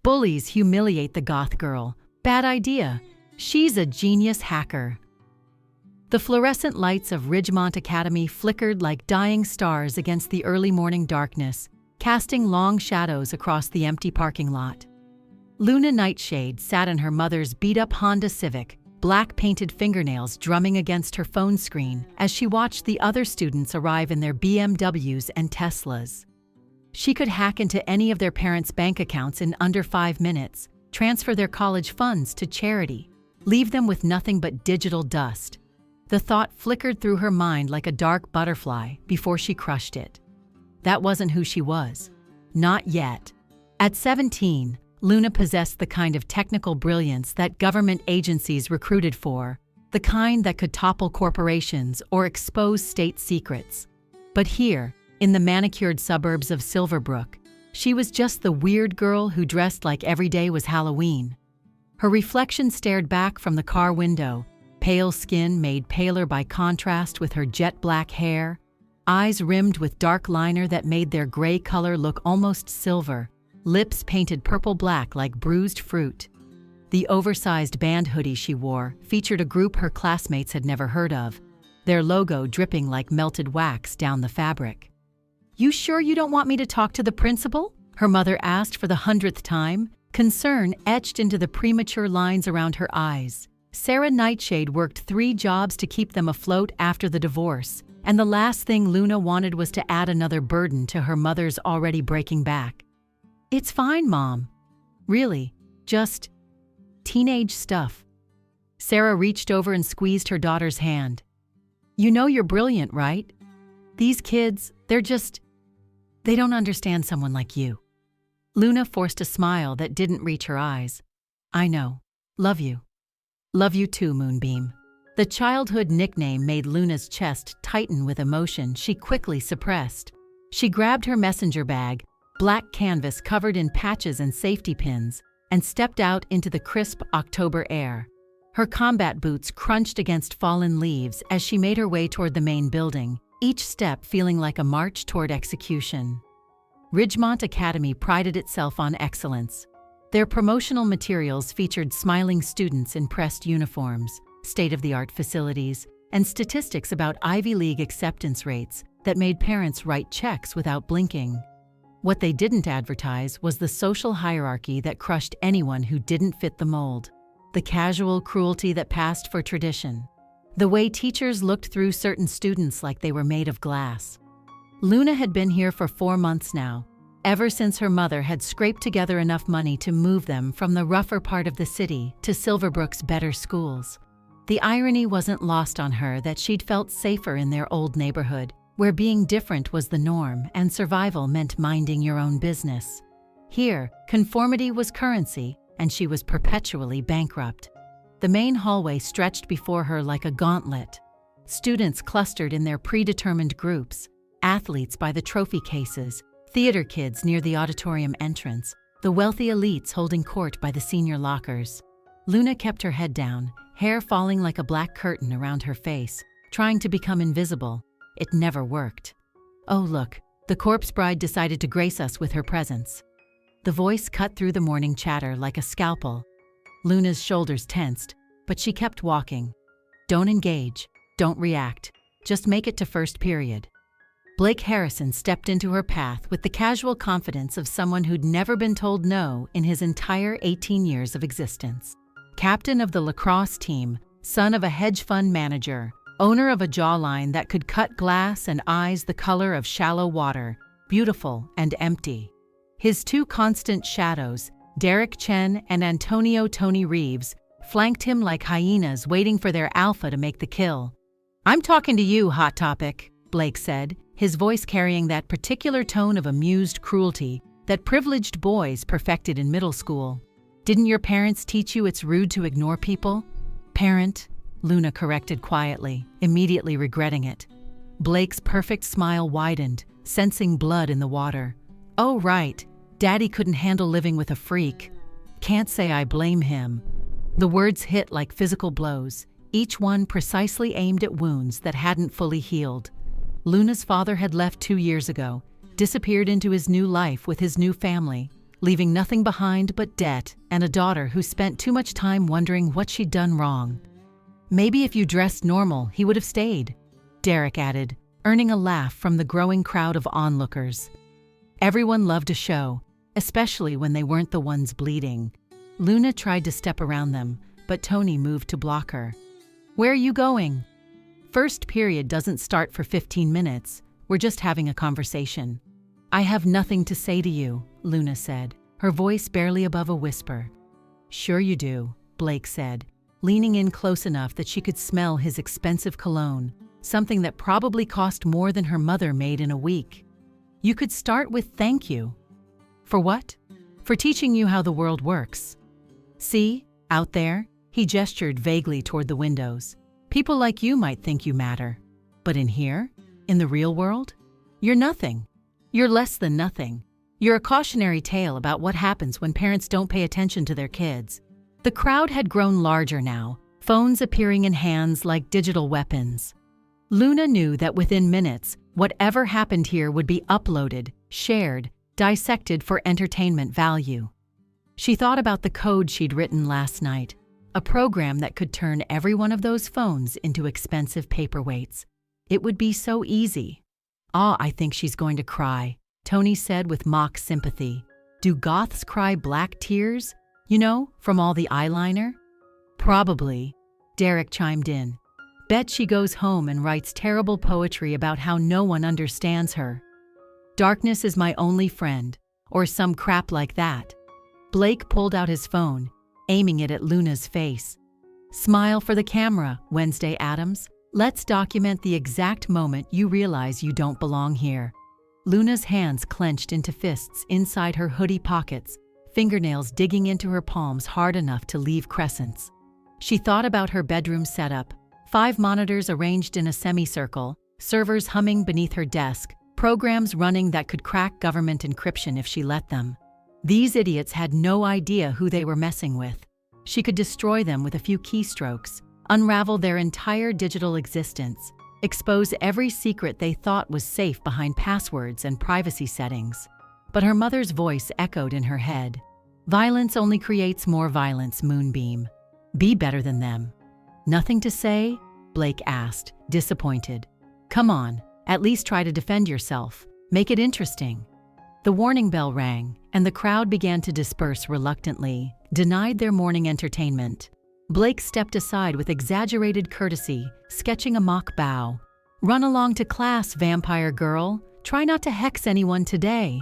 Bullies humiliate the goth girl. Bad idea. She's a genius hacker. The fluorescent lights of Ridgemont Academy flickered like dying stars against the early morning darkness, casting long shadows across the empty parking lot. Luna Nightshade sat in her mother's beat-up Honda Civic, black-painted fingernails drumming against her phone screen as she watched the other students arrive in their BMWs and Teslas. She could hack into any of their parents' bank accounts in under 5 minutes, transfer their college funds to charity, leave them with nothing but digital dust. The thought flickered through her mind like a dark butterfly before she crushed it. That wasn't who she was. Not yet. At 17, Luna possessed the kind of technical brilliance that government agencies recruited for, the kind that could topple corporations or expose state secrets. But here, in the manicured suburbs of Silverbrook, she was just the weird girl who dressed like every day was Halloween. Her reflection stared back from the car window, pale skin made paler by contrast with her jet-black hair, eyes rimmed with dark liner that made their gray color look almost silver, lips painted purple-black like bruised fruit. The oversized band hoodie she wore featured a group her classmates had never heard of, their logo dripping like melted wax down the fabric. "You sure you don't want me to talk to the principal?" her mother asked for the 100th time, concern etched into the premature lines around her eyes. Sarah Nightshade worked 3 jobs to keep them afloat after the divorce, and the last thing Luna wanted was to add another burden to her mother's already breaking back. "It's fine, Mom. Really, just teenage stuff." Sarah reached over and squeezed her daughter's hand. "You know you're brilliant, right? These kids, they don't understand someone like you." Luna forced a smile that didn't reach her eyes. "I know. Love you." "Love you too, Moonbeam." The childhood nickname made Luna's chest tighten with emotion she quickly suppressed. She grabbed her messenger bag, black canvas covered in patches and safety pins, and stepped out into the crisp October air. Her combat boots crunched against fallen leaves as she made her way toward the main building, each step feeling like a march toward execution. Ridgemont Academy prided itself on excellence. Their promotional materials featured smiling students in pressed uniforms, state-of-the-art facilities, and statistics about Ivy League acceptance rates that made parents write checks without blinking. What they didn't advertise was the social hierarchy that crushed anyone who didn't fit the mold, the casual cruelty that passed for tradition, the way teachers looked through certain students like they were made of glass. Luna had been here for 4 months now, ever since her mother had scraped together enough money to move them from the rougher part of the city to Silverbrook's better schools. The irony wasn't lost on her that she'd felt safer in their old neighborhood, where being different was the norm and survival meant minding your own business. Here, conformity was currency, and she was perpetually bankrupt. The main hallway stretched before her like a gauntlet. Students clustered in their predetermined groups, athletes by the trophy cases, theater kids near the auditorium entrance, the wealthy elites holding court by the senior lockers. Luna kept her head down, hair falling like a black curtain around her face, trying to become invisible. It never worked. "Oh, look, the corpse bride decided to grace us with her presence." The voice cut through the morning chatter like a scalpel. Luna's shoulders tensed, but she kept walking. "Don't engage, don't react, just make it to first period." Blake Harrison stepped into her path with the casual confidence of someone who'd never been told no in his entire 18 years of existence. Captain of the lacrosse team, son of a hedge fund manager, owner of a jawline that could cut glass and eyes the color of shallow water, beautiful and empty. His 2 constant shadows, Derek Chen and Antonio Tony Reeves, flanked him like hyenas waiting for their alpha to make the kill. "I'm talking to you, Hot Topic," Blake said, his voice carrying that particular tone of amused cruelty that privileged boys perfected in middle school. "Didn't your parents teach you it's rude to ignore people?" "Parent," Luna corrected quietly, immediately regretting it. Blake's perfect smile widened, sensing blood in the water. "Oh, right. Daddy couldn't handle living with a freak. Can't say I blame him." The words hit like physical blows, each one precisely aimed at wounds that hadn't fully healed. Luna's father had left 2 years ago, disappeared into his new life with his new family, leaving nothing behind but debt and a daughter who spent too much time wondering what she'd done wrong. Maybe if you dressed normal, he would have stayed, Derek added, earning a laugh from the growing crowd of onlookers. Everyone loved a show, especially when they weren't the ones bleeding. Luna tried to step around them, but Tony moved to block her. "Where are you going?" "First period doesn't start for 15 minutes. We're just having a conversation." "I have nothing to say to you," Luna said, her voice barely above a whisper. "Sure you do," Blake said, leaning in close enough that she could smell his expensive cologne, something that probably cost more than her mother made in a week. "You could start with thank you." "For what?" "For teaching you how the world works. See, out there?" He gestured vaguely toward the windows. "People like you might think you matter. But in here, in the real world, you're nothing. You're less than nothing. You're a cautionary tale about what happens when parents don't pay attention to their kids." The crowd had grown larger now, phones appearing in hands like digital weapons. Luna knew that within minutes, whatever happened here would be uploaded, shared, dissected for entertainment value. She thought about the code she'd written last night, a program that could turn every one of those phones into expensive paperweights. It would be so easy. I think she's going to cry," Tony said with mock sympathy. "Do goths cry black tears? You know, from all the eyeliner?" "Probably," Derek chimed in. "Bet she goes home and writes terrible poetry about how no one understands her. Darkness is my only friend, or some crap like that." Blake pulled out his phone, aiming it at Luna's face. "Smile for the camera, Wednesday Addams. Let's document the exact moment you realize you don't belong here." Luna's hands clenched into fists inside her hoodie pockets, fingernails digging into her palms hard enough to leave crescents. She thought about her bedroom setup, 5 monitors arranged in a semicircle, servers humming beneath her desk, programs running that could crack government encryption if she let them. These idiots had no idea who they were messing with. She could destroy them with a few keystrokes, unravel their entire digital existence, expose every secret they thought was safe behind passwords and privacy settings. But her mother's voice echoed in her head. "Violence only creates more violence, Moonbeam. Be better than them." "Nothing to say?" Blake asked, disappointed. "Come on, at least try to defend yourself. Make it interesting." The warning bell rang, and the crowd began to disperse reluctantly, denied their morning entertainment. Blake stepped aside with exaggerated courtesy, sketching a mock bow. "Run along to class, vampire girl. Try not to hex anyone today."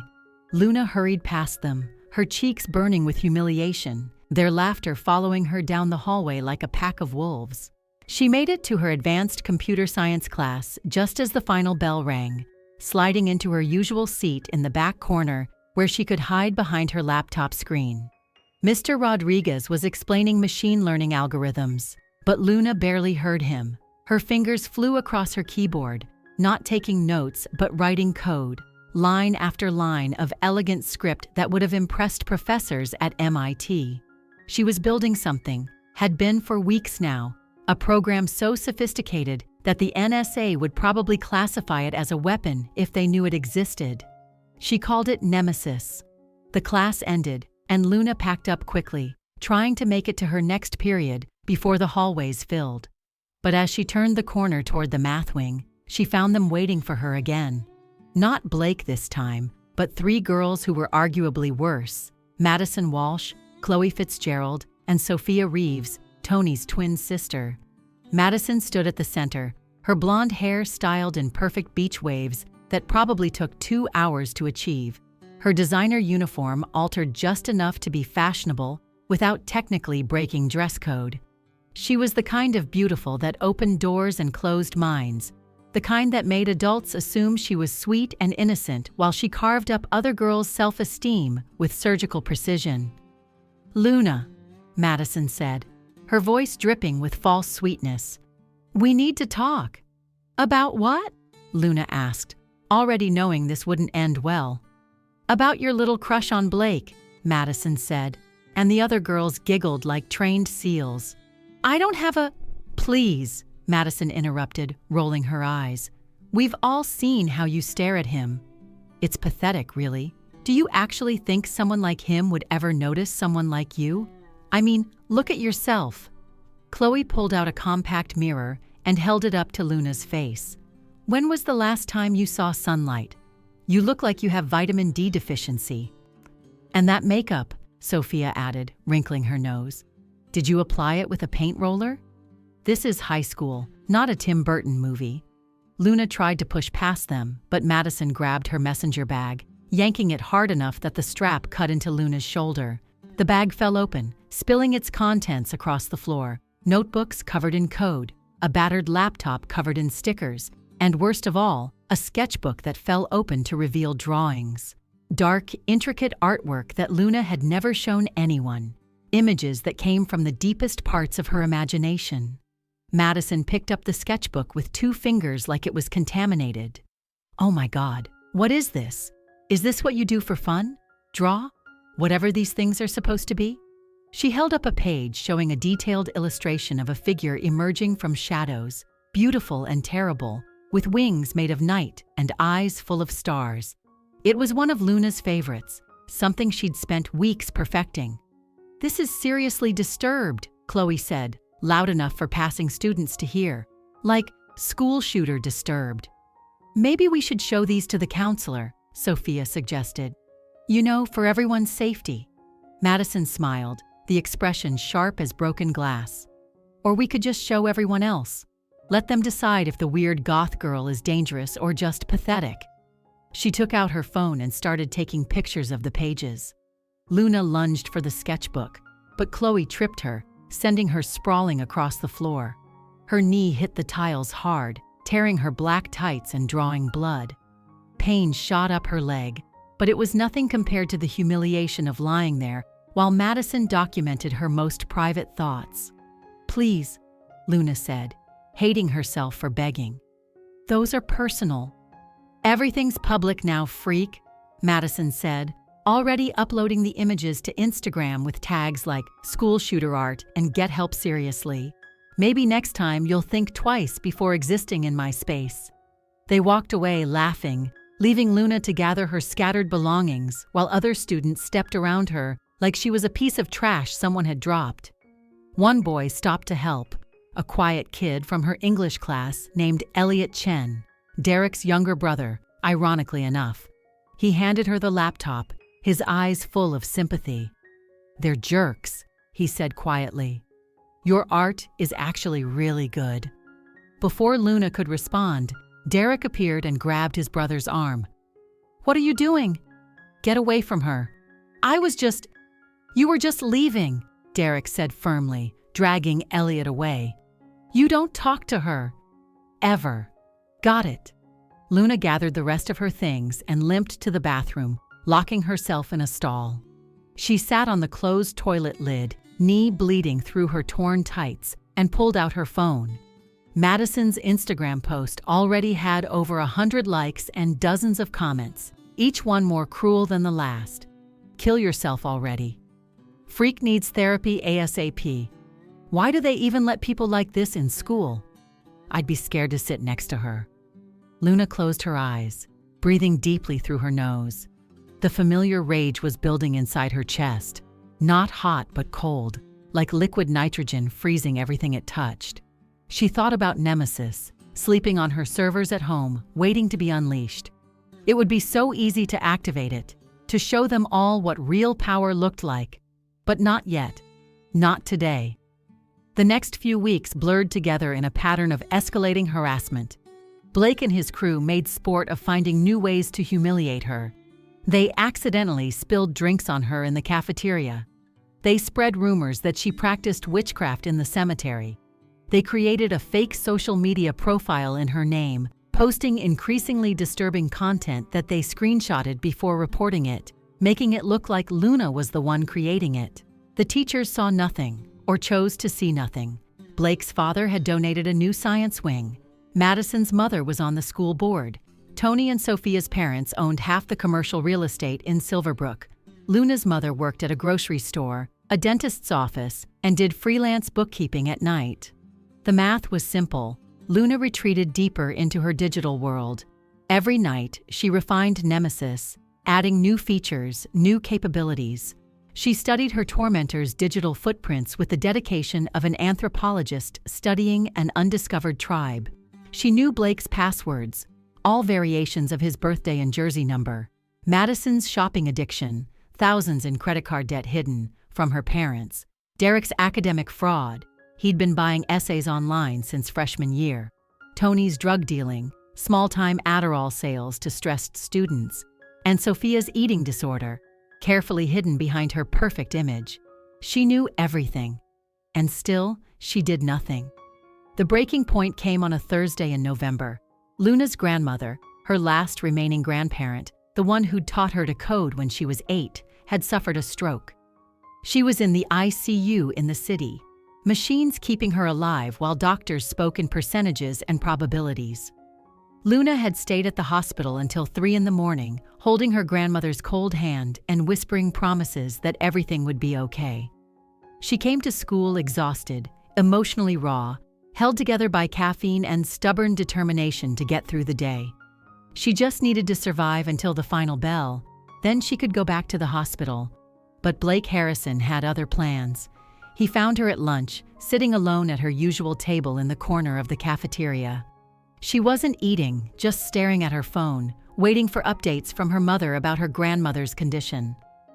Luna hurried past them, her cheeks burning with humiliation, their laughter following her down the hallway like a pack of wolves. She made it to her advanced computer science class just as the final bell rang, sliding into her usual seat in the back corner where she could hide behind her laptop screen. Mr. Rodriguez was explaining machine learning algorithms, but Luna barely heard him. Her fingers flew across her keyboard, not taking notes but writing code, line after line of elegant script that would have impressed professors at MIT. She was building something, had been for weeks now, a program so sophisticated that the NSA would probably classify it as a weapon if they knew it existed. She called it Nemesis. The class ended, and Luna packed up quickly, trying to make it to her next period before the hallways filled. But as she turned the corner toward the math wing, she found them waiting for her again. Not Blake this time, but 3 girls who were arguably worse: Madison Walsh, Chloe Fitzgerald, and Sophia Reeves, Tony's twin sister. Madison stood at the center, her blonde hair styled in perfect beach waves that probably took 2 hours to achieve. Her designer uniform altered just enough to be fashionable without technically breaking dress code. She was the kind of beautiful that opened doors and closed minds, the kind that made adults assume she was sweet and innocent while she carved up other girls' self-esteem with surgical precision. "Luna," Madison said, her voice dripping with false sweetness. "We need to talk." "About what?" Luna asked, already knowing this wouldn't end well. "About your little crush on Blake," Madison said, and the other girls giggled like trained seals. "I don't have a—" "Please," Madison interrupted, rolling her eyes. "We've all seen how you stare at him. It's pathetic, really. Do you actually think someone like him would ever notice someone like you? I mean, look at yourself. Chloe pulled out a compact mirror and held it up to Luna's face. When was the last time you saw sunlight? You look like you have vitamin D deficiency. And that makeup, Sophia added, wrinkling her nose. Did you apply it with a paint roller? This is high school, not a Tim Burton movie. Luna tried to push past them, but Madison grabbed her messenger bag, yanking it hard enough that the strap cut into Luna's shoulder. The bag fell open, spilling its contents across the floor. Notebooks covered in code, a battered laptop covered in stickers, and worst of all, a sketchbook that fell open to reveal drawings. Dark, intricate artwork that Luna had never shown anyone. Images that came from the deepest parts of her imagination. Madison picked up the sketchbook with 2 fingers like it was contaminated. Oh my God, what is this? Is this what you do for fun? Draw? Whatever these things are supposed to be? She held up a page showing a detailed illustration of a figure emerging from shadows, beautiful and terrible, with wings made of night and eyes full of stars. It was one of Luna's favorites, something she'd spent weeks perfecting. This is seriously disturbed, Chloe said, loud enough for passing students to hear, like school shooter disturbed. Maybe we should show these to the counselor, Sophia suggested. You know, for everyone's safety. Madison smiled, the expression sharp as broken glass. Or we could just show everyone else. Let them decide if the weird goth girl is dangerous or just pathetic. She took out her phone and started taking pictures of the pages. Luna lunged for the sketchbook, but Chloe tripped her, sending her sprawling across the floor. Her knee hit the tiles hard, tearing her black tights and drawing blood. Pain shot up her leg, but it was nothing compared to the humiliation of lying there while Madison documented her most private thoughts. Please, Luna said, hating herself for begging. Those are personal. Everything's public now, freak, Madison said, already uploading the images to Instagram with tags like school shooter art and get help seriously. Maybe next time you'll think twice before existing in my space. They walked away laughing, leaving Luna to gather her scattered belongings while other students stepped around her like she was a piece of trash someone had dropped. One boy stopped to help, a quiet kid from her English class named Elliot Chen, Derek's younger brother, ironically enough. He handed her the laptop, his eyes full of sympathy. They're jerks, he said quietly. Your art is actually really good. Before Luna could respond, Derek appeared and grabbed his brother's arm. What are you doing? Get away from her. You were just leaving, Derek said firmly, dragging Elliot away. You don't talk to her. Ever. Got it. Luna gathered the rest of her things and limped to the bathroom, locking herself in a stall. She sat on the closed toilet lid, knee bleeding through her torn tights, and pulled out her phone. Madison's Instagram post already had over 100 likes and dozens of comments, each one more cruel than the last. Kill yourself already. Freak needs therapy ASAP. Why do they even let people like this in school? I'd be scared to sit next to her. Luna closed her eyes, breathing deeply through her nose. The familiar rage was building inside her chest, not hot but cold, like liquid nitrogen freezing everything it touched. She thought about Nemesis, sleeping on her servers at home, waiting to be unleashed. It would be so easy to activate it, to show them all what real power looked like. But not yet. Not today. The next few weeks blurred together in a pattern of escalating harassment. Blake and his crew made sport of finding new ways to humiliate her. They accidentally spilled drinks on her in the cafeteria. They spread rumors that she practiced witchcraft in the cemetery. They created a fake social media profile in her name, posting increasingly disturbing content that they screenshotted before reporting it, making it look like Luna was the one creating it. The teachers saw nothing, or chose to see nothing. Blake's father had donated a new science wing. Madison's mother was on the school board. Tony and Sophia's parents owned half the commercial real estate in Silverbrook. Luna's mother worked at a grocery store, a dentist's office, and did freelance bookkeeping at night. The math was simple. Luna retreated deeper into her digital world. Every night, she refined Nemesis, adding new features, new capabilities. She studied her tormentor's digital footprints with the dedication of an anthropologist studying an undiscovered tribe. She knew Blake's passwords, all variations of his birthday and jersey number, Madison's shopping addiction, thousands in credit card debt hidden from her parents, Derek's academic fraud, he'd been buying essays online since freshman year, Tony's drug dealing, small-time Adderall sales to stressed students, and Sophia's eating disorder, carefully hidden behind her perfect image. She knew everything, and still, she did nothing. The breaking point came on a Thursday in November. Luna's grandmother, her last remaining grandparent, the one who'd taught her to code when she was 8, had suffered a stroke. She was in the ICU in the city, machines keeping her alive while doctors spoke in percentages and probabilities. Luna had stayed at the hospital until 3 in the morning, holding her grandmother's cold hand and whispering promises that everything would be okay. She came to school exhausted, emotionally raw, held together by caffeine and stubborn determination to get through the day. She just needed to survive until the final bell, then she could go back to the hospital. But Blake Harrison had other plans. He found her at lunch, sitting alone at her usual table in the corner of the cafeteria. She wasn't eating, just staring at her phone, waiting for updates from her mother about her grandmother's condition.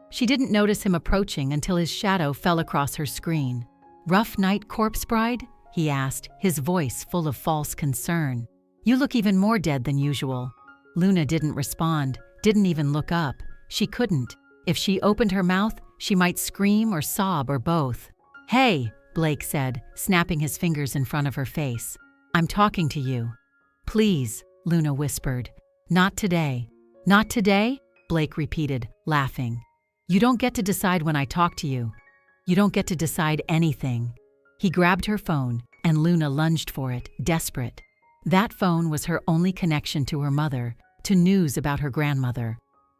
She didn't notice him approaching until his shadow fell across her screen. "Rough night, corpse bride?" he asked, his voice full of false concern. "You look even more dead than usual." Luna didn't respond, didn't even look up. She couldn't. If she opened her mouth, she might scream or sob or both. "Hey," Blake said, snapping his fingers in front of her face. "I'm talking to you." "Please," Luna whispered. "Not today." "Not today?" Blake repeated, laughing. "You don't get to decide when I talk to you. You don't get to decide anything." He grabbed her phone, and Luna lunged for it, desperate. That phone was her only connection to her mother, to news about her grandmother.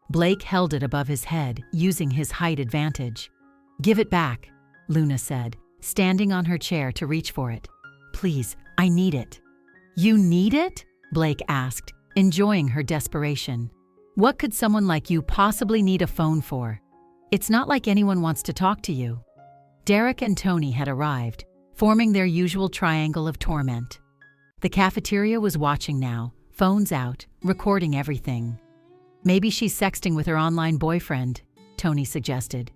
Blake held it above his head, using his height advantage. "Give it back," Luna said, standing on her chair to reach for it. "Please, I need it." "You need it?" Blake asked, enjoying her desperation. "What could someone like you possibly need a phone for? It's not like anyone wants to talk to you." Derek and Tony had arrived, forming their usual triangle of torment. The cafeteria was watching now, phones out, recording everything. "Maybe she's sexting with her online boyfriend," Tony suggested.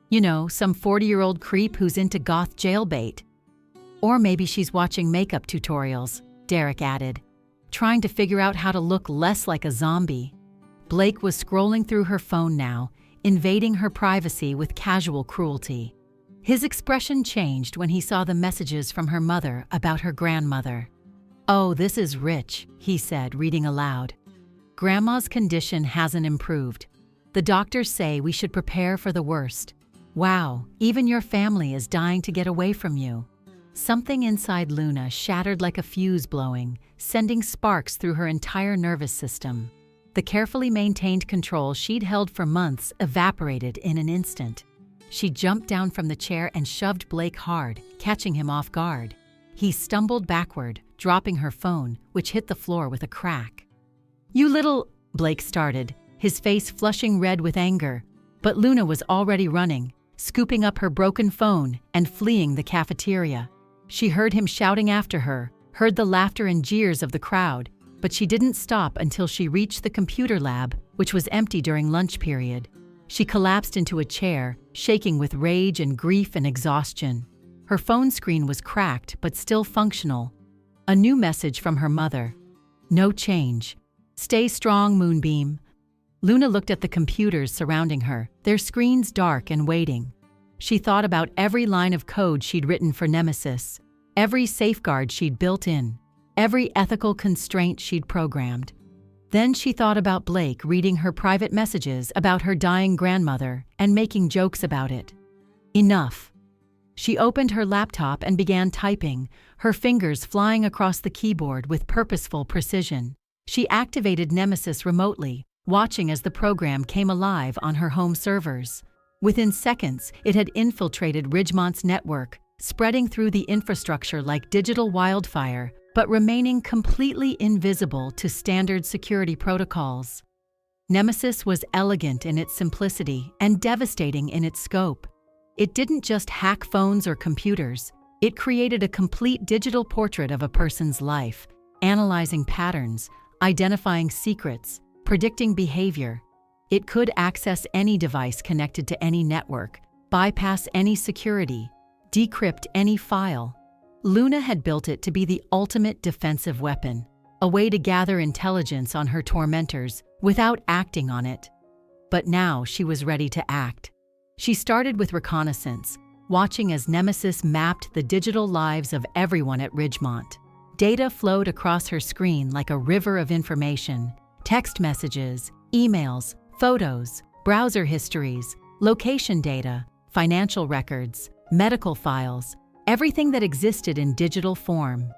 "You know, some 40-year-old creep who's into goth jailbait." "Or maybe she's watching makeup tutorials," Derek added, trying to figure out how to look less like a zombie. Blake was scrolling through her phone now, invading her privacy with casual cruelty. His expression changed when he saw the messages from her mother about her grandmother. "Oh, this is rich," he said, reading aloud. "Grandma's condition hasn't improved. The doctors say we should prepare for the worst. Wow, even your family is dying to get away from you." Something inside Luna shattered like a fuse blowing, sending sparks through her entire nervous system. The carefully maintained control she'd held for months evaporated in an instant. She jumped down from the chair and shoved Blake hard, catching him off guard. He stumbled backward, dropping her phone, which hit the floor with a crack. "You little—" Blake started, his face flushing red with anger. But Luna was already running, scooping up her broken phone and fleeing the cafeteria. She heard him shouting after her, heard the laughter and jeers of the crowd, but she didn't stop until she reached the computer lab, which was empty during lunch period. She collapsed into a chair, shaking with rage and grief and exhaustion. Her phone screen was cracked but still functional. A new message from her mother. "No change. Stay strong, Moonbeam." Luna looked at the computers surrounding her, their screens dark and waiting. She thought about every line of code she'd written for Nemesis, every safeguard she'd built in, every ethical constraint she'd programmed. Then she thought about Blake reading her private messages about her dying grandmother and making jokes about it. Enough. She opened her laptop and began typing, her fingers flying across the keyboard with purposeful precision. She activated Nemesis remotely, watching as the program came alive on her home servers. Within seconds, it had infiltrated Ridgemont's network, spreading through the infrastructure like digital wildfire, but remaining completely invisible to standard security protocols. Nemesis was elegant in its simplicity and devastating in its scope. It didn't just hack phones or computers. It created a complete digital portrait of a person's life, analyzing patterns, identifying secrets, predicting behavior. It could access any device connected to any network, bypass any security, decrypt any file. Luna had built it to be the ultimate defensive weapon, a way to gather intelligence on her tormentors without acting on it. But now she was ready to act. She started with reconnaissance, watching as Nemesis mapped the digital lives of everyone at Ridgemont. Data flowed across her screen like a river of information: text messages, emails, photos, browser histories, location data, financial records, medical files, everything that existed in digital form.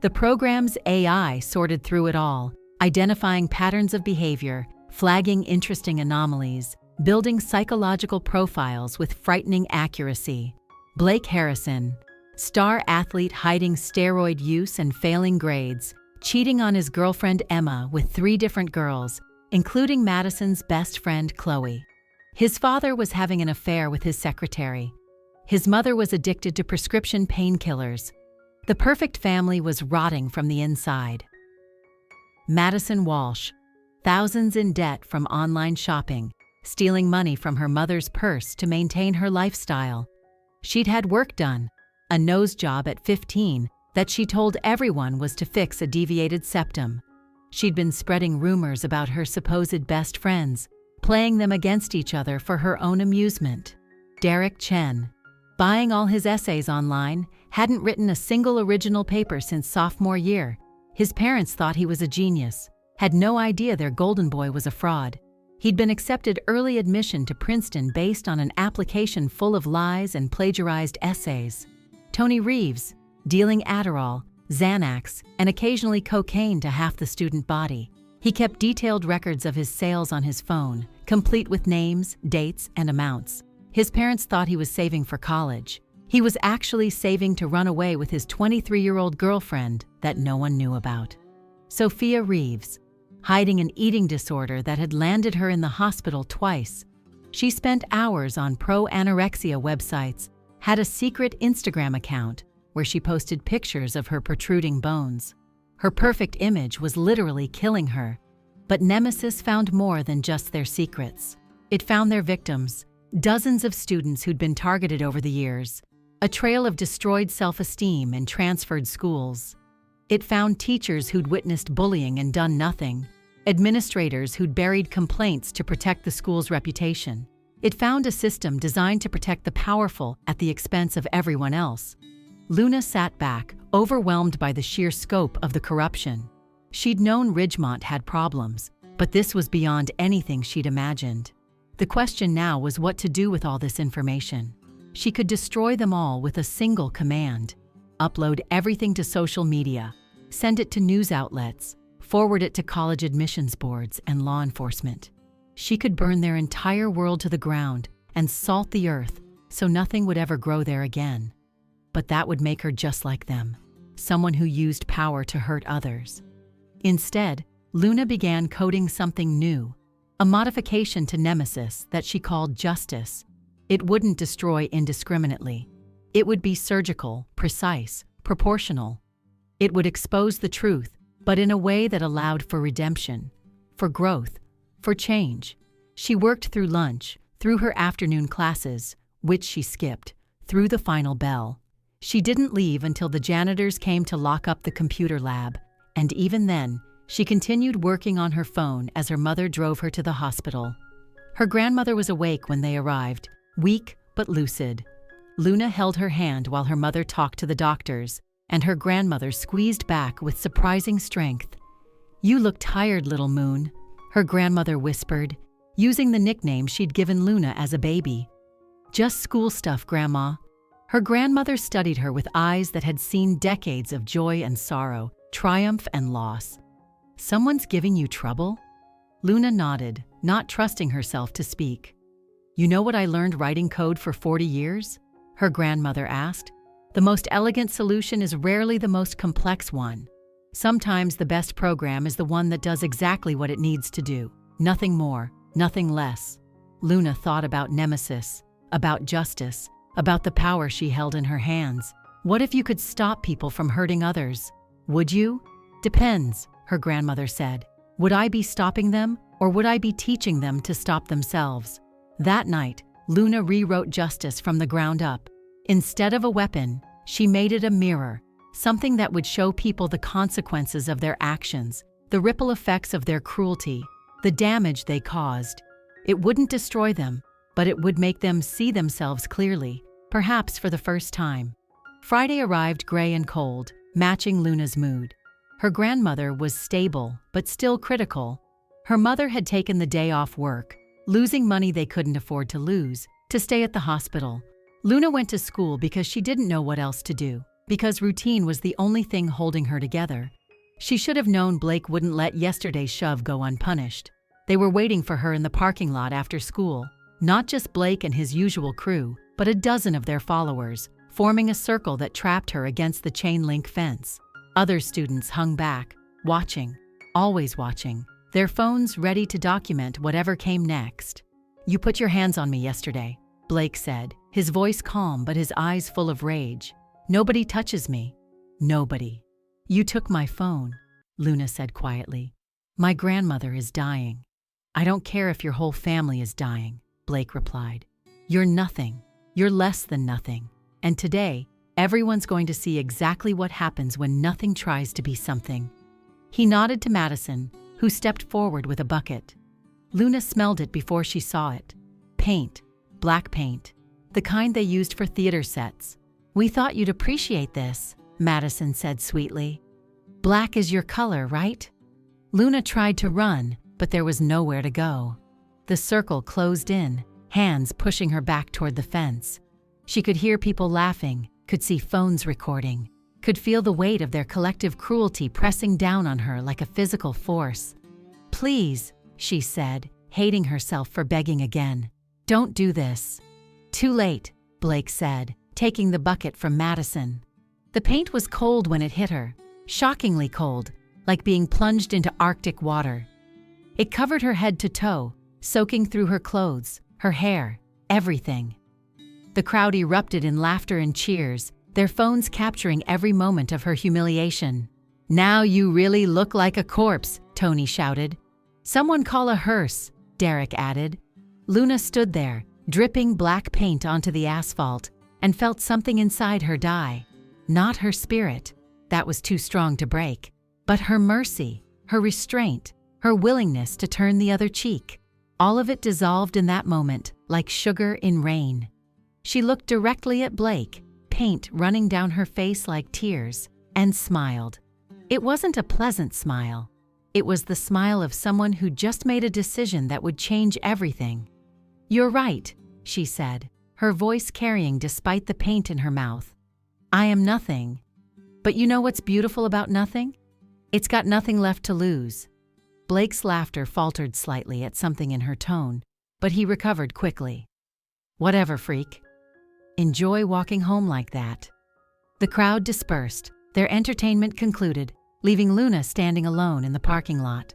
The program's AI sorted through it all, identifying patterns of behavior, flagging interesting anomalies, building psychological profiles with frightening accuracy. Blake Harrison, star athlete hiding steroid use and failing grades, cheating on his girlfriend Emma with 3 different girls, including Madison's best friend Chloe. His father was having an affair with his secretary. His mother was addicted to prescription painkillers. The perfect family was rotting from the inside. Madison Walsh, thousands in debt from online shopping, stealing money from her mother's purse to maintain her lifestyle. She'd had work done, a nose job at 15 that she told everyone was to fix a deviated septum. She'd been spreading rumors about her supposed best friends, playing them against each other for her own amusement. Derek Chen, buying all his essays online, hadn't written a single original paper since sophomore year. His parents thought he was a genius, had no idea their golden boy was a fraud. He'd been accepted early admission to Princeton based on an application full of lies and plagiarized essays. Tony Reeves, dealing Adderall, Xanax, and occasionally cocaine to half the student body. He kept detailed records of his sales on his phone, complete with names, dates, and amounts. His parents thought he was saving for college. He was actually saving to run away with his 23-year-old girlfriend that no one knew about. Sophia Reeves, hiding an eating disorder that had landed her in the hospital twice. She spent hours on pro-anorexia websites, had a secret Instagram account where she posted pictures of her protruding bones. Her perfect image was literally killing her. But Nemesis found more than just their secrets. It found their victims, dozens of students who'd been targeted over the years, a trail of destroyed self-esteem and transferred schools. It found teachers who'd witnessed bullying and done nothing, administrators who'd buried complaints to protect the school's reputation. It found a system designed to protect the powerful at the expense of everyone else. Luna sat back, overwhelmed by the sheer scope of the corruption. She'd known Ridgemont had problems, but this was beyond anything she'd imagined. The question now was what to do with all this information. She could destroy them all with a single command: upload everything to social media, send it to news outlets, forward it to college admissions boards and law enforcement. She could burn their entire world to the ground and salt the earth so nothing would ever grow there again. But that would make her just like them, someone who used power to hurt others. Instead, Luna began coding something new, a modification to Nemesis that she called Justice. It wouldn't destroy indiscriminately. It would be surgical, precise, proportional. It would expose the truth, but in a way that allowed for redemption, for growth, for change. She worked through lunch, through her afternoon classes, which she skipped, through the final bell. She didn't leave until the janitors came to lock up the computer lab, and even then, she continued working on her phone as her mother drove her to the hospital. Her grandmother was awake when they arrived, weak but lucid. Luna held her hand while her mother talked to the doctors, and her grandmother squeezed back with surprising strength. "You look tired, little Moon," her grandmother whispered, using the nickname she'd given Luna as a baby. "Just school stuff, Grandma." Her grandmother studied her with eyes that had seen decades of joy and sorrow, triumph and loss. "Someone's giving you trouble?" Luna nodded, not trusting herself to speak. "You know what I learned writing code for 40 years?" her grandmother asked. "The most elegant solution is rarely the most complex one. Sometimes the best program is the one that does exactly what it needs to do." Nothing more, nothing less. Luna thought about Nemesis, about justice, about the power she held in her hands. What if you could stop people from hurting others? Would you? Depends, her grandmother said. Would I be stopping them, or would I be teaching them to stop themselves? That night, Luna rewrote justice from the ground up. Instead of a weapon, she made it a mirror, something that would show people the consequences of their actions, the ripple effects of their cruelty, the damage they caused. It wouldn't destroy them, but it would make them see themselves clearly, perhaps for the first time. Friday arrived gray and cold, matching Luna's mood. Her grandmother was stable, but still critical. Her mother had taken the day off work, losing money they couldn't afford to lose, to stay at the hospital. Luna went to school because she didn't know what else to do, because routine was the only thing holding her together. She should have known Blake wouldn't let yesterday's shove go unpunished. They were waiting for her in the parking lot after school. Not just Blake and his usual crew, but a dozen of their followers, forming a circle that trapped her against the chain-link fence. Other students hung back, watching, always watching, their phones ready to document whatever came next. "You put your hands on me yesterday," Blake said, his voice calm but his eyes full of rage. "Nobody touches me. Nobody." "You took my phone," Luna said quietly. "My grandmother is dying." "I don't care if your whole family is dying," Blake replied. "You're nothing. You're less than nothing. And today, everyone's going to see exactly what happens when nothing tries to be something." He nodded to Madison, who stepped forward with a bucket. Luna smelled it before she saw it. Paint, black paint, the kind they used for theater sets. "We thought you'd appreciate this," Madison said sweetly. "Black is your color, right?" Luna tried to run, but there was nowhere to go. The circle closed in, hands pushing her back toward the fence. She could hear people laughing, could see phones recording, could feel the weight of their collective cruelty pressing down on her like a physical force. "Please," she said, hating herself for begging again. "Don't do this." "Too late," Blake said, taking the bucket from Madison. The paint was cold when it hit her, shockingly cold, like being plunged into Arctic water. It covered her head to toe, soaking through her clothes, her hair, everything. The crowd erupted in laughter and cheers, their phones capturing every moment of her humiliation. "Now you really look like a corpse," Tony shouted. "Someone call a hearse," Derek added. Luna stood there, dripping black paint onto the asphalt, and felt something inside her die. Not her spirit, that was too strong to break, but her mercy, her restraint, her willingness to turn the other cheek. All of it dissolved in that moment, like sugar in rain. She looked directly at Blake, paint running down her face like tears, and smiled. It wasn't a pleasant smile. It was the smile of someone who just made a decision that would change everything. "You're right," she said, her voice carrying despite the paint in her mouth. "I am nothing. But you know what's beautiful about nothing? It's got nothing left to lose." Blake's laughter faltered slightly at something in her tone, but he recovered quickly. "Whatever, freak. Enjoy walking home like that." The crowd dispersed, their entertainment concluded, leaving Luna standing alone in the parking lot.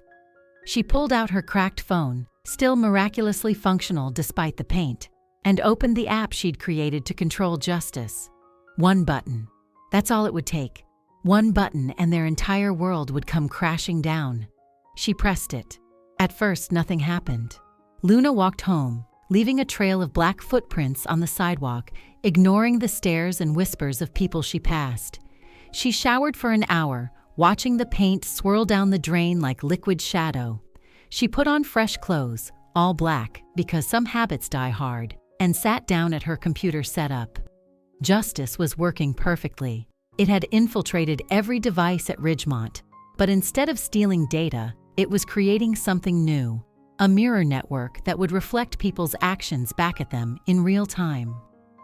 She pulled out her cracked phone, still miraculously functional despite the paint, and opened the app she'd created to control justice. One button. That's all it would take. One button and their entire world would come crashing down. She pressed it. At first, nothing happened. Luna walked home, leaving a trail of black footprints on the sidewalk, ignoring the stares and whispers of people she passed. She showered for an hour, watching the paint swirl down the drain like liquid shadow. She put on fresh clothes, all black, because some habits die hard, and sat down at her computer setup. Justice was working perfectly. It had infiltrated every device at Ridgemont, but instead of stealing data, it was creating something new, a mirror network that would reflect people's actions back at them in real time.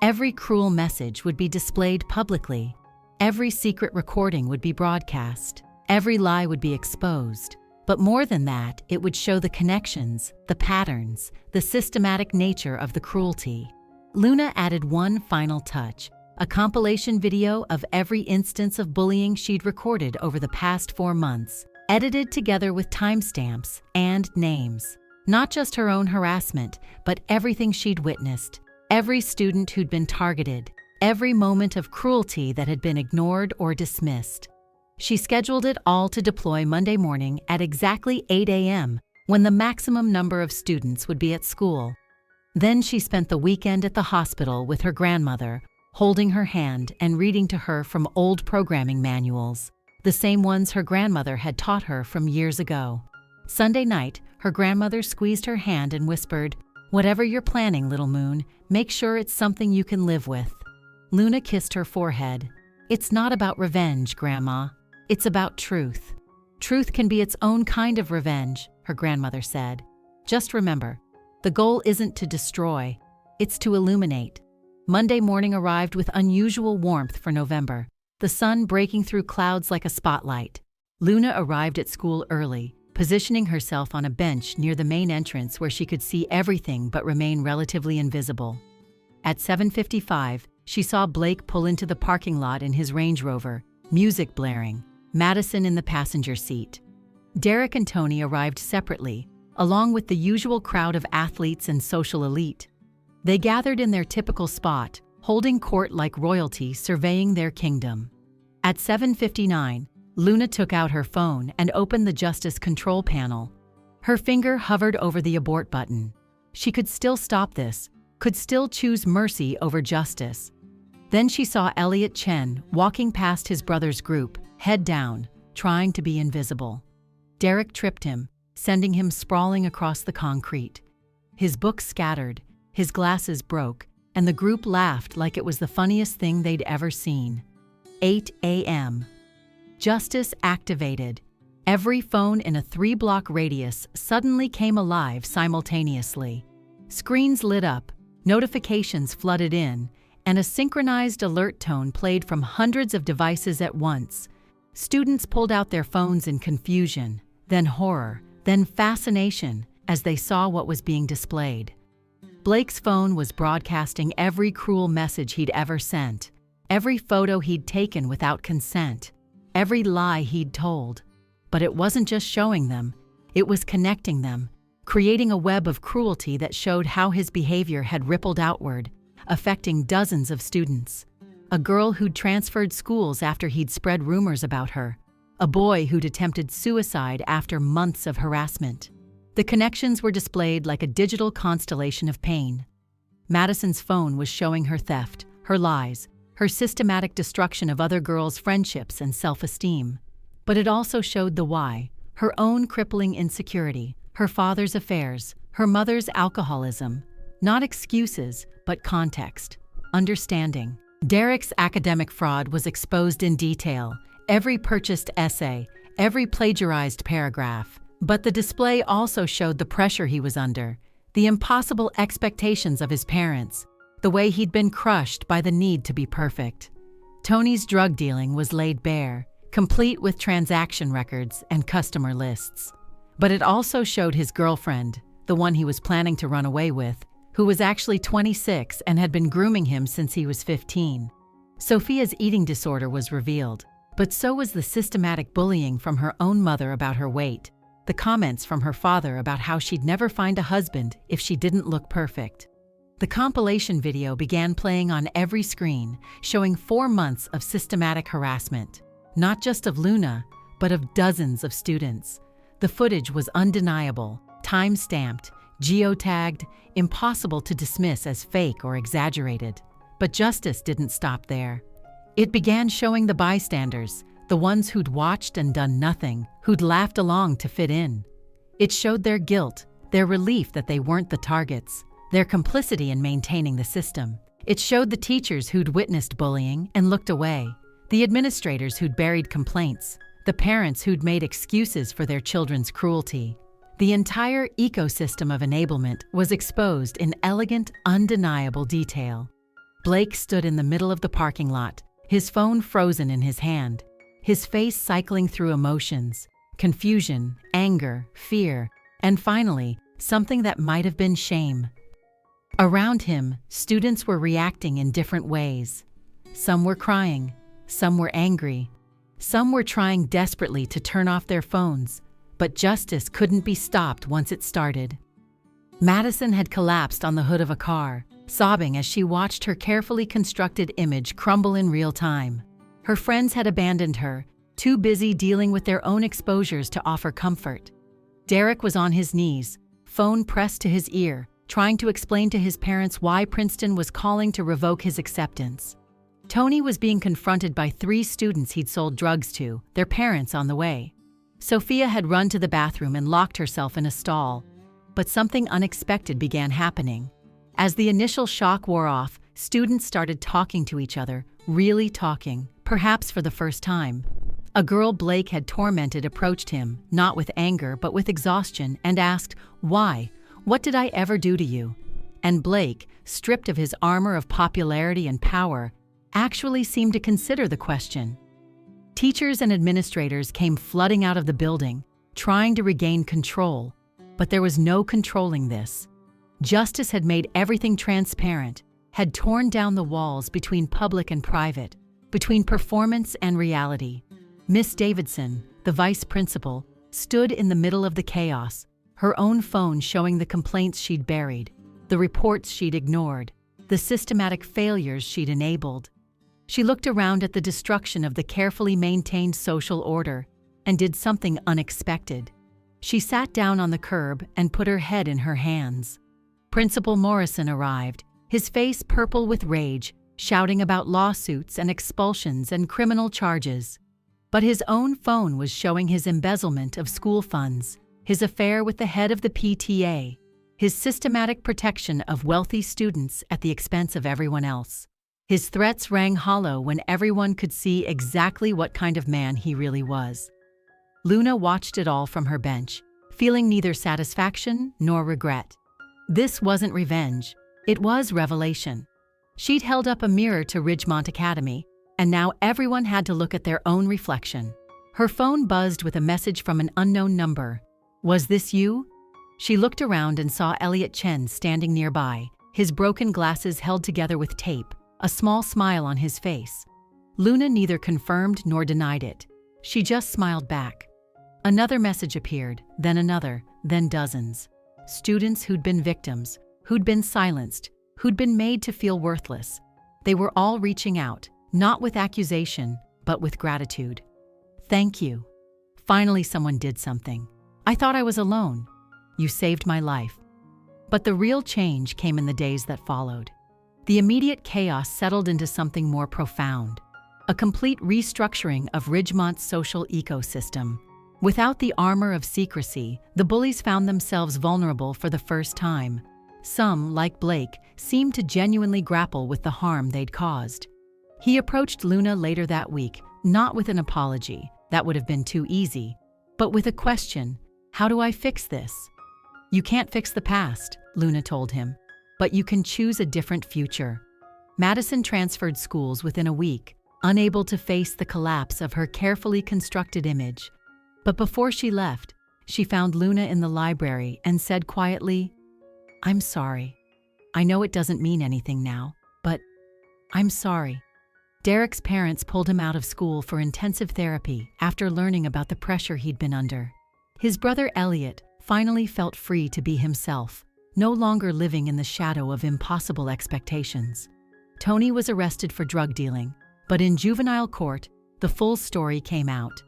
Every cruel message would be displayed publicly. Every secret recording would be broadcast. Every lie would be exposed. But more than that, it would show the connections, the patterns, the systematic nature of the cruelty. Luna added one final touch, a compilation video of every instance of bullying she'd recorded over the past 4 months, edited together with timestamps and names. Not just her own harassment, but everything she'd witnessed. Every student who'd been targeted. Every moment of cruelty that had been ignored or dismissed. She scheduled it all to deploy Monday morning at exactly 8 a.m., when the maximum number of students would be at school. Then she spent the weekend at the hospital with her grandmother, holding her hand and reading to her from old programming manuals, the same ones her grandmother had taught her from years ago. Sunday night, her grandmother squeezed her hand and whispered, "Whatever you're planning, little moon, make sure it's something you can live with." Luna kissed her forehead. "It's not about revenge, Grandma. It's about truth. Truth can be its own kind of revenge," her grandmother said. "Just remember, the goal isn't to destroy, it's to illuminate." Monday morning arrived with unusual warmth for November, the sun breaking through clouds like a spotlight. Luna arrived at school early, positioning herself on a bench near the main entrance where she could see everything but remain relatively invisible. At 7:55, she saw Blake pull into the parking lot in his Range Rover, music blaring, Madison in the passenger seat. Derek and Tony arrived separately, along with the usual crowd of athletes and social elite. They gathered in their typical spot, holding court like royalty surveying their kingdom. At 7:59, Luna took out her phone and opened the Justice control panel. Her finger hovered over the abort button. She could still stop this, could still choose mercy over justice. Then she saw Elliot Chen walking past his brother's group, head down, trying to be invisible. Derek tripped him, sending him sprawling across the concrete. His books scattered, his glasses broke, and the group laughed like it was the funniest thing they'd ever seen. 8 a.m. Justice activated. Every phone in a 3-block radius suddenly came alive simultaneously. Screens lit up, notifications flooded in, and a synchronized alert tone played from hundreds of devices at once. Students pulled out their phones in confusion, then horror, then fascination as they saw what was being displayed. Blake's phone was broadcasting every cruel message he'd ever sent, every photo he'd taken without consent, every lie he'd told. But it wasn't just showing them, it was connecting them, creating a web of cruelty that showed how his behavior had rippled outward, affecting dozens of students. A girl who'd transferred schools after he'd spread rumors about her. A boy who'd attempted suicide after months of harassment. The connections were displayed like a digital constellation of pain. Madison's phone was showing her theft, her lies, her systematic destruction of other girls' friendships and self-esteem. But it also showed the why, her own crippling insecurity, her father's affairs, her mother's alcoholism. Not excuses, but context, understanding. Derek's academic fraud was exposed in detail, every purchased essay, every plagiarized paragraph. But the display also showed the pressure he was under, the impossible expectations of his parents, the way he'd been crushed by the need to be perfect. Tony's drug dealing was laid bare, complete with transaction records and customer lists. But it also showed his girlfriend, the one he was planning to run away with, who was actually 26 and had been grooming him since he was 15. Sophia's eating disorder was revealed, but so was the systematic bullying from her own mother about her weight, the comments from her father about how she'd never find a husband if she didn't look perfect. The compilation video began playing on every screen, showing 4 months of systematic harassment, not just of Luna, but of dozens of students. The footage was undeniable, time-stamped, geotagged, impossible to dismiss as fake or exaggerated. But justice didn't stop there. It began showing the bystanders, the ones who'd watched and done nothing, who'd laughed along to fit in. It showed their guilt, their relief that they weren't the targets, their complicity in maintaining the system. It showed the teachers who'd witnessed bullying and looked away, the administrators who'd buried complaints, the parents who'd made excuses for their children's cruelty. The entire ecosystem of enablement was exposed in elegant, undeniable detail. Blake stood in the middle of the parking lot, his phone frozen in his hand, his face cycling through emotions, confusion, anger, fear, and finally, something that might have been shame. Around him, students were reacting in different ways. Some were crying, some were angry, some were trying desperately to turn off their phones, but justice couldn't be stopped once it started. Madison had collapsed on the hood of a car, sobbing as she watched her carefully constructed image crumble in real time. Her friends had abandoned her, too busy dealing with their own exposures to offer comfort. Derek was on his knees, phone pressed to his ear, trying to explain to his parents why Princeton was calling to revoke his acceptance. Tony was being confronted by 3 students he'd sold drugs to, their parents on the way. Sophia had run to the bathroom and locked herself in a stall. But something unexpected began happening. As the initial shock wore off, students started talking to each other, really talking, perhaps for the first time. A girl Blake had tormented approached him, not with anger but with exhaustion, and asked, "Why? What did I ever do to you?" And Blake, stripped of his armor of popularity and power, actually seemed to consider the question. Teachers and administrators came flooding out of the building, trying to regain control, but there was no controlling this. Justice had made everything transparent, had torn down the walls between public and private, between performance and reality. Miss Davidson, the vice principal, stood in the middle of the chaos, her own phone showing the complaints she'd buried, the reports she'd ignored, the systematic failures she'd enabled. She looked around at the destruction of the carefully maintained social order and did something unexpected. She sat down on the curb and put her head in her hands. Principal Morrison arrived, his face purple with rage, shouting about lawsuits and expulsions and criminal charges. But his own phone was showing his embezzlement of school funds, his affair with the head of the PTA, his systematic protection of wealthy students at the expense of everyone else. His threats rang hollow when everyone could see exactly what kind of man he really was. Luna watched it all from her bench, feeling neither satisfaction nor regret. This wasn't revenge, it was revelation. She'd held up a mirror to Ridgemont Academy, and now everyone had to look at their own reflection. Her phone buzzed with a message from an unknown number. "Was this you?" She looked around and saw Elliot Chen standing nearby, his broken glasses held together with tape, a small smile on his face. Luna neither confirmed nor denied it. She just smiled back. Another message appeared, then another, then dozens. Students who'd been victims, who'd been silenced, who'd been made to feel worthless. They were all reaching out, not with accusation, but with gratitude. "Thank you. Finally someone did something. I thought I was alone. You saved my life." But the real change came in the days that followed. The immediate chaos settled into something more profound, a complete restructuring of Ridgemont's social ecosystem. Without the armor of secrecy, the bullies found themselves vulnerable for the first time. Some, like Blake, seemed to genuinely grapple with the harm they'd caused. He approached Luna later that week, not with an apology, that would have been too easy, but with a question: "How do I fix this?" "You can't fix the past," Luna told him, "but you can choose a different future." Madison transferred schools within a week, unable to face the collapse of her carefully constructed image. But before she left, she found Luna in the library and said quietly, "I'm sorry. I know it doesn't mean anything now, but I'm sorry." Derek's parents pulled him out of school for intensive therapy after learning about the pressure he'd been under. His brother Elliot finally felt free to be himself, no longer living in the shadow of impossible expectations. Tony was arrested for drug dealing, but in juvenile court, the full story came out.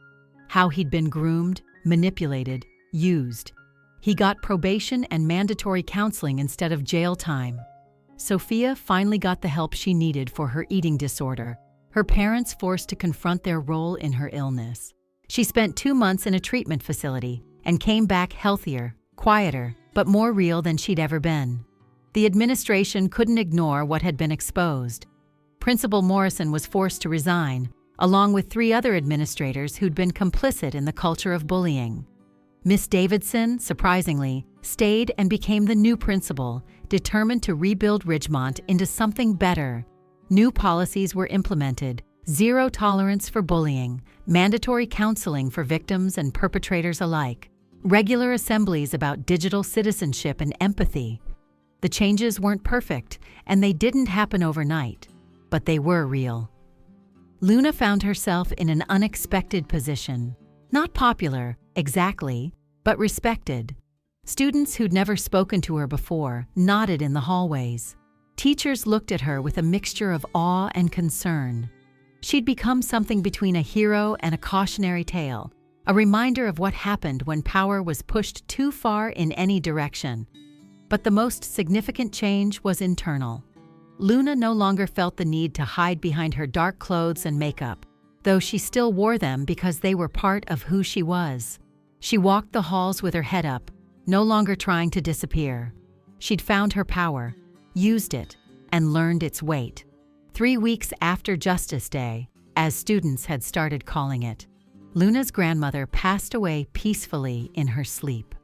How he'd been groomed, manipulated, used. He got probation and mandatory counseling instead of jail time. Sophia finally got the help she needed for her eating disorder, her parents forced to confront their role in her illness. She spent 2 months in a treatment facility and came back healthier, quieter, but more real than she'd ever been. The administration couldn't ignore what had been exposed. Principal Morrison was forced to resign, along with 3 other administrators who'd been complicit in the culture of bullying. Miss Davidson, surprisingly, stayed and became the new principal, determined to rebuild Ridgemont into something better. New policies were implemented: zero tolerance for bullying, mandatory counseling for victims and perpetrators alike, regular assemblies about digital citizenship and empathy. The changes weren't perfect, and they didn't happen overnight, but they were real. Luna found herself in an unexpected position. Not popular, exactly, but respected. Students who'd never spoken to her before nodded in the hallways. Teachers looked at her with a mixture of awe and concern. She'd become something between a hero and a cautionary tale, a reminder of what happened when power was pushed too far in any direction. But the most significant change was internal. Luna no longer felt the need to hide behind her dark clothes and makeup, though she still wore them because they were part of who she was. She walked the halls with her head up, no longer trying to disappear. She'd found her power, used it, and learned its weight. 3 weeks after Justice Day, as students had started calling it, Luna's grandmother passed away peacefully in her sleep.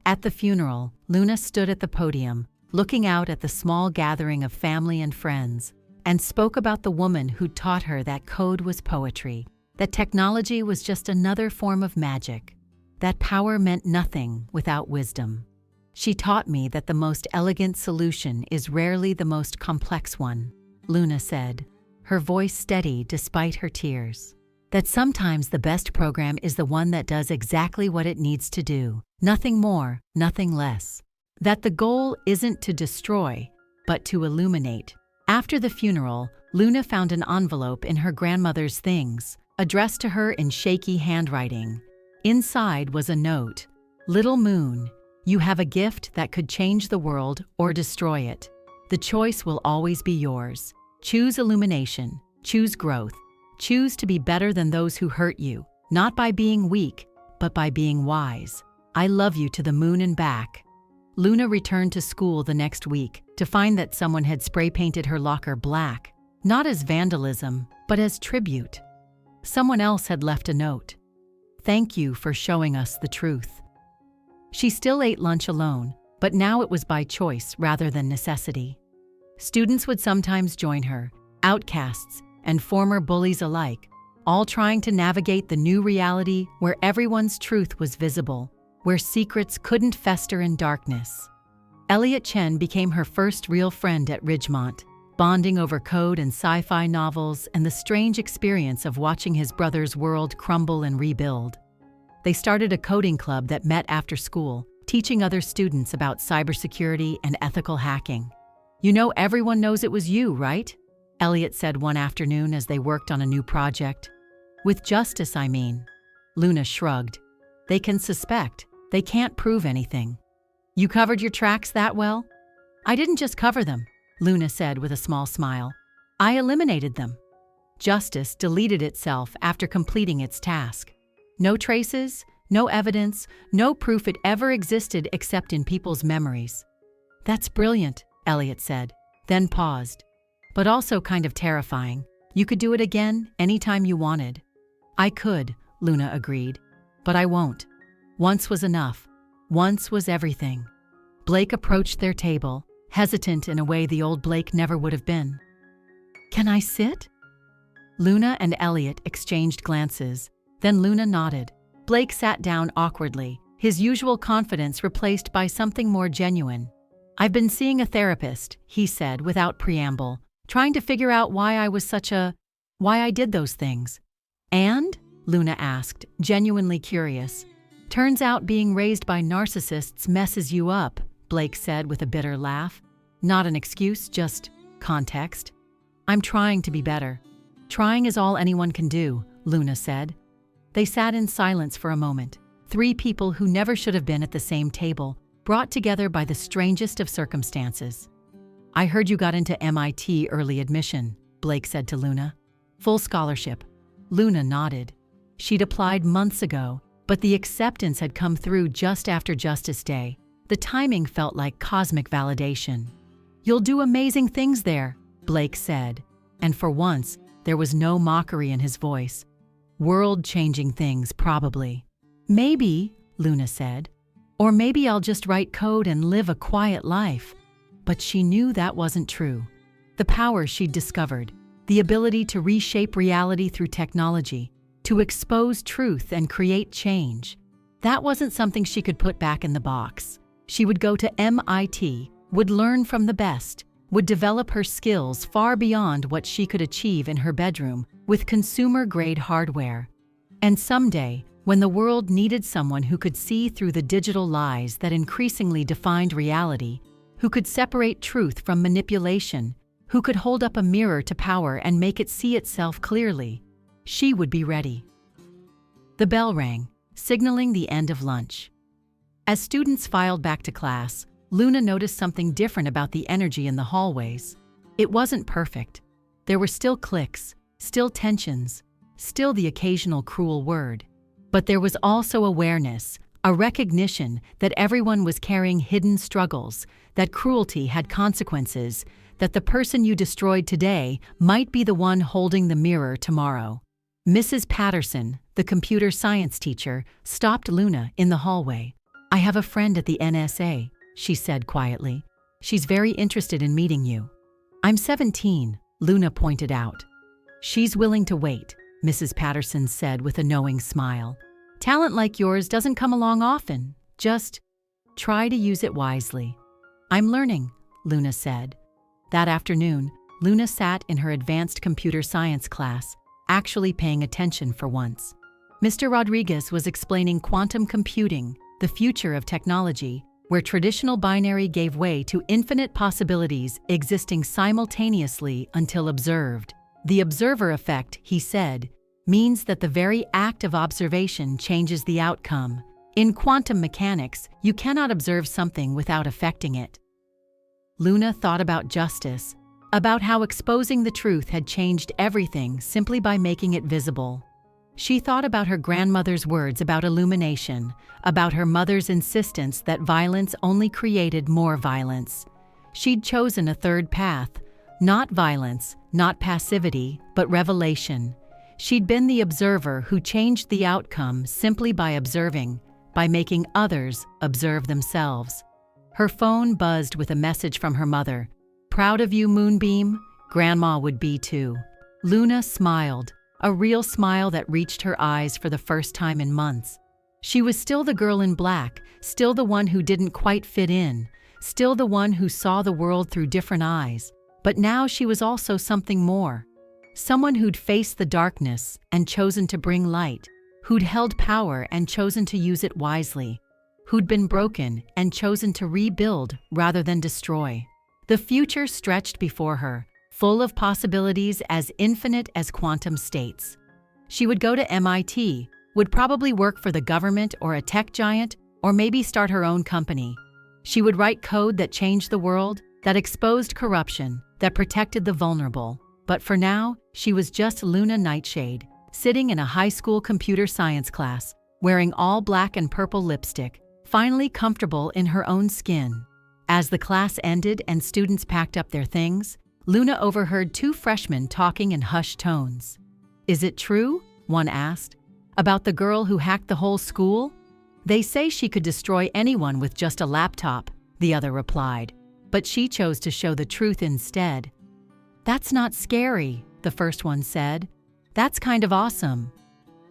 At the funeral, Luna stood at the podium, looking out at the small gathering of family and friends, and spoke about the woman who taught her that code was poetry, that technology was just another form of magic, that power meant nothing without wisdom. She taught me that the most elegant solution is rarely the most complex one, Luna said, her voice steady despite her tears. That sometimes the best program is the one that does exactly what it needs to do, nothing more, nothing less. That the goal isn't to destroy, but to illuminate. After the funeral, Luna found an envelope in her grandmother's things, addressed to her in shaky handwriting. Inside was a note. "Little Moon, you have a gift that could change the world or destroy it. The choice will always be yours. Choose illumination, choose growth, choose to be better than those who hurt you, not by being weak, but by being wise. I love you to the moon and back." Luna returned to school the next week to find that someone had spray-painted her locker black, not as vandalism, but as tribute. Someone else had left a note. "Thank you for showing us the truth." She still ate lunch alone, but now it was by choice rather than necessity. Students would sometimes join her, outcasts and former bullies alike, all trying to navigate the new reality where everyone's truth was visible, where secrets couldn't fester in darkness. Elliot Chen became her first real friend at Ridgemont, bonding over code and sci-fi novels and the strange experience of watching his brother's world crumble and rebuild. They started a coding club that met after school, teaching other students about cybersecurity and ethical hacking. "You know everyone knows it was you, right?" Elliot said one afternoon as they worked on a new project. "With justice, I mean." Luna shrugged. "They can suspect. They can't prove anything." "You covered your tracks that well?" "I didn't just cover them," Luna said with a small smile. "I eliminated them." Justice deleted itself after completing its task. No traces, no evidence, no proof it ever existed except in people's memories. "That's brilliant," Elliot said, then paused. "But also kind of terrifying. You could do it again anytime you wanted." "I could," Luna agreed, "but I won't. Once was enough. Once was everything." Blake approached their table, hesitant in a way the old Blake never would have been. "Can I sit?" Luna and Elliot exchanged glances, then Luna nodded. Blake sat down awkwardly, his usual confidence replaced by something more genuine. "I've been seeing a therapist," he said without preamble, "trying to figure out why I did those things." "And?" Luna asked, genuinely curious. "Turns out being raised by narcissists messes you up," Blake said with a bitter laugh. "Not an excuse, just context." "I'm trying to be better." "Trying is all anyone can do," Luna said. They sat in silence for a moment, 3 people who never should have been at the same table, brought together by the strangest of circumstances. "I heard you got into MIT early admission," Blake said to Luna. "Full scholarship." Luna nodded. She'd applied months ago, but the acceptance had come through just after Justice Day. The timing felt like cosmic validation. "You'll do amazing things there," Blake said, and for once, there was no mockery in his voice. "World-changing things, probably." "Maybe," Luna said. "Or maybe I'll just write code and live a quiet life." But she knew that wasn't true. The power she'd discovered, the ability to reshape reality through technology, to expose truth and create change, that wasn't something she could put back in the box. She would go to MIT, would learn from the best, would develop her skills far beyond what she could achieve in her bedroom with consumer-grade hardware. And someday, when the world needed someone who could see through the digital lies that increasingly defined reality, who could separate truth from manipulation, who could hold up a mirror to power and make it see itself clearly, she would be ready. The bell rang, signaling the end of lunch. As students filed back to class, Luna noticed something different about the energy in the hallways. It wasn't perfect. There were still cliques, still tensions, still the occasional cruel word. But there was also awareness, a recognition that everyone was carrying hidden struggles, that cruelty had consequences, that the person you destroyed today might be the one holding the mirror tomorrow. Mrs. Patterson, the computer science teacher, stopped Luna in the hallway. "I have a friend at the NSA," she said quietly. "She's very interested in meeting you." "I'm 17, Luna pointed out. "She's willing to wait," Mrs. Patterson said with a knowing smile. "Talent like yours doesn't come along often. Just try to use it wisely." "I'm learning," Luna said. That afternoon, Luna sat in her advanced computer science class, actually paying attention for once. Mr. Rodriguez was explaining quantum computing, the future of technology, where traditional binary gave way to infinite possibilities existing simultaneously until observed. The observer effect, he said, means that the very act of observation changes the outcome. In quantum mechanics, you cannot observe something without affecting it. Luna thought about justice, about how exposing the truth had changed everything simply by making it visible. She thought about her grandmother's words about illumination, about her mother's insistence that violence only created more violence. She'd chosen a third path, not violence, not passivity, but revelation. She'd been the observer who changed the outcome simply by observing, by making others observe themselves. Her phone buzzed with a message from her mother. "Proud of you, Moonbeam. Grandma would be too." Luna smiled, a real smile that reached her eyes for the first time in months. She was still the girl in black, still the one who didn't quite fit in, still the one who saw the world through different eyes. But now she was also something more. Someone who'd faced the darkness and chosen to bring light, who'd held power and chosen to use it wisely, who'd been broken and chosen to rebuild rather than destroy. The future stretched before her, full of possibilities as infinite as quantum states. She would go to MIT, would probably work for the government or a tech giant, or maybe start her own company. She would write code that changed the world, that exposed corruption, that protected the vulnerable. But for now, she was just Luna Nightshade, sitting in a high school computer science class, wearing all black and purple lipstick, finally comfortable in her own skin. As the class ended and students packed up their things, Luna overheard two freshmen talking in hushed tones. "Is it true?" one asked. "About the girl who hacked the whole school?" "They say she could destroy anyone with just a laptop," the other replied. "But she chose to show the truth instead." "That's not scary," the first one said. "That's kind of awesome."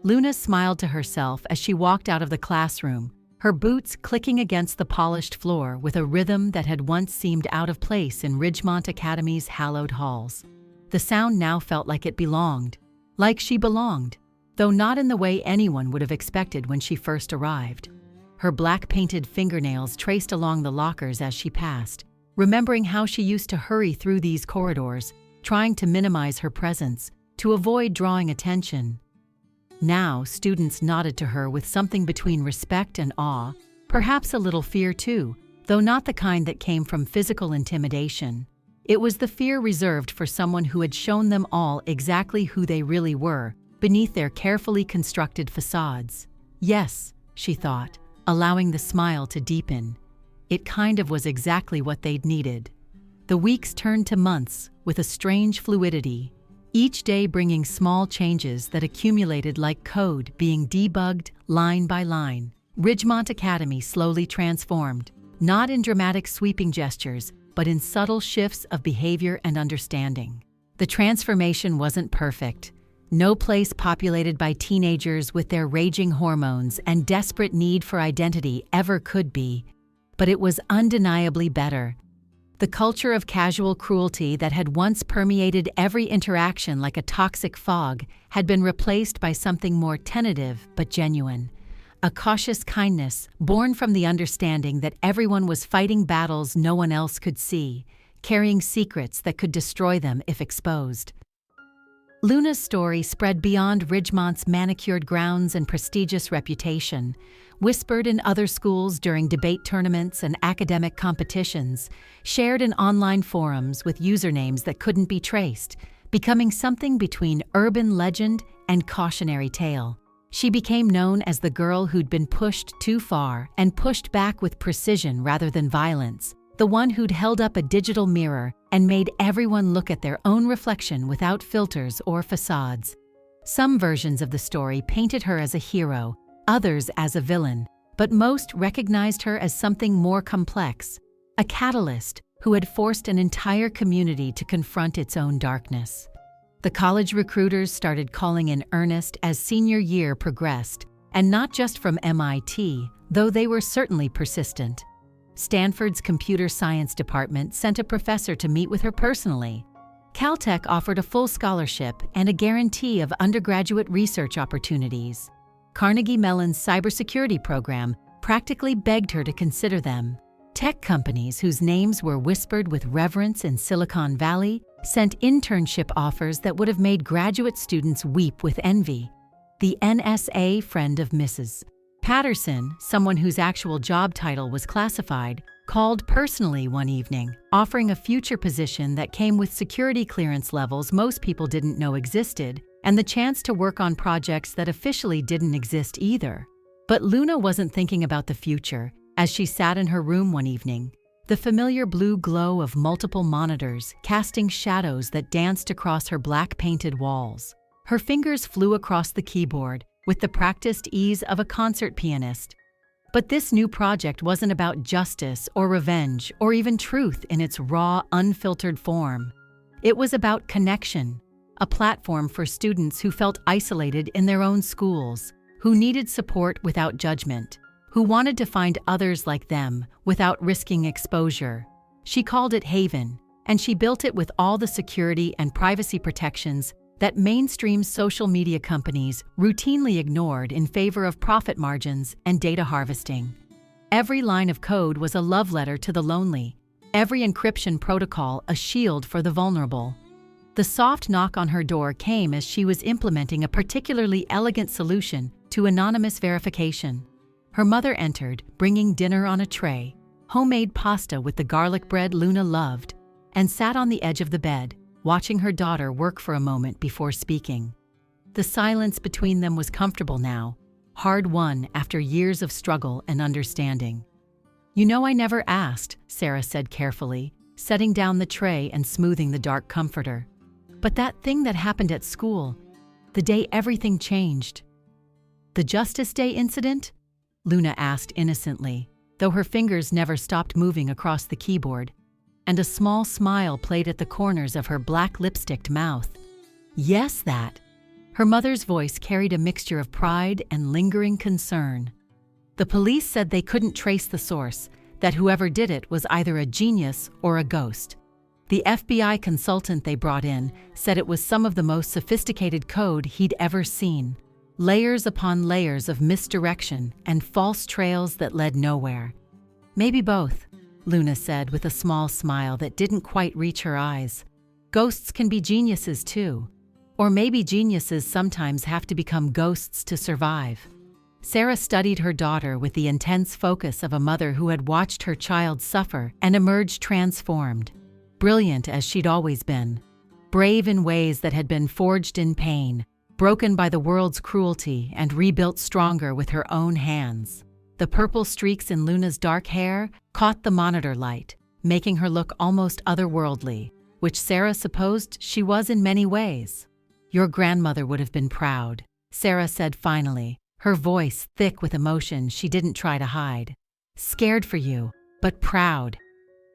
Luna smiled to herself as she walked out of the classroom, her boots clicking against the polished floor with a rhythm that had once seemed out of place in Ridgemont Academy's hallowed halls. The sound now felt like it belonged, like she belonged, though not in the way anyone would have expected when she first arrived. Her black-painted fingernails traced along the lockers as she passed, remembering how she used to hurry through these corridors, trying to minimize her presence, to avoid drawing attention. Now, students nodded to her with something between respect and awe, perhaps a little fear too, though not the kind that came from physical intimidation. It was the fear reserved for someone who had shown them all exactly who they really were, beneath their carefully constructed facades. Yes, she thought, allowing the smile to deepen. It kind of was exactly what they'd needed. The weeks turned to months with a strange fluidity, each day bringing small changes that accumulated like code being debugged line by line. Ridgemont Academy slowly transformed, not in dramatic sweeping gestures, but in subtle shifts of behavior and understanding. The transformation wasn't perfect. No place populated by teenagers with their raging hormones and desperate need for identity ever could be, but it was undeniably better. The culture of casual cruelty that had once permeated every interaction like a toxic fog had been replaced by something more tentative but genuine. A cautious kindness born from the understanding that everyone was fighting battles no one else could see, carrying secrets that could destroy them if exposed. Luna's story spread beyond Ridgemont's manicured grounds and prestigious reputation, whispered in other schools during debate tournaments and academic competitions, shared in online forums with usernames that couldn't be traced, becoming something between urban legend and cautionary tale. She became known as the girl who'd been pushed too far and pushed back with precision rather than violence, the one who'd held up a digital mirror and made everyone look at their own reflection without filters or facades. Some versions of the story painted her as a hero, others as a villain, but most recognized her as something more complex, a catalyst who had forced an entire community to confront its own darkness. The college recruiters started calling in earnest as senior year progressed, and not just from MIT, though they were certainly persistent. Stanford's computer science department sent a professor to meet with her personally. Caltech offered a full scholarship and a guarantee of undergraduate research opportunities. Carnegie Mellon's cybersecurity program practically begged her to consider them. Tech companies whose names were whispered with reverence in Silicon Valley sent internship offers that would have made graduate students weep with envy. The NSA friend of Mrs. Patterson, someone whose actual job title was classified, called personally one evening, offering a future position that came with security clearance levels most people didn't know existed, and the chance to work on projects that officially didn't exist either. But Luna wasn't thinking about the future as she sat in her room one evening, the familiar blue glow of multiple monitors casting shadows that danced across her black-painted walls. Her fingers flew across the keyboard with the practiced ease of a concert pianist. But this new project wasn't about justice or revenge or even truth in its raw, unfiltered form. It was about connection, a platform for students who felt isolated in their own schools, who needed support without judgment, who wanted to find others like them without risking exposure. She called it Haven, and she built it with all the security and privacy protections that mainstream social media companies routinely ignored in favor of profit margins and data harvesting. Every line of code was a love letter to the lonely, every encryption protocol a shield for the vulnerable. The soft knock on her door came as she was implementing a particularly elegant solution to anonymous verification. Her mother entered, bringing dinner on a tray, homemade pasta with the garlic bread Luna loved, and sat on the edge of the bed, watching her daughter work for a moment before speaking. The silence between them was comfortable now, hard-won after years of struggle and understanding. "You know I never asked," Sarah said carefully, setting down the tray and smoothing the dark comforter. "But that thing that happened at school, the day everything changed." "The Justice Day incident?" Luna asked innocently, though her fingers never stopped moving across the keyboard, and a small smile played at the corners of her black lipsticked mouth. "Yes, that." Her mother's voice carried a mixture of pride and lingering concern. "The police said they couldn't trace the source, that whoever did it was either a genius or a ghost. The FBI consultant they brought in said it was some of the most sophisticated code he'd ever seen. Layers upon layers of misdirection and false trails that led nowhere." "Maybe both," Luna said with a small smile that didn't quite reach her eyes. "Ghosts can be geniuses too. Or maybe geniuses sometimes have to become ghosts to survive." Sarah studied her daughter with the intense focus of a mother who had watched her child suffer and emerge transformed. Brilliant as she'd always been. Brave in ways that had been forged in pain, broken by the world's cruelty and rebuilt stronger with her own hands. The purple streaks in Luna's dark hair caught the monitor light, making her look almost otherworldly, which Sarah supposed she was in many ways. "Your grandmother would have been proud," Sarah said finally, her voice thick with emotion she didn't try to hide. "Scared for you, but proud.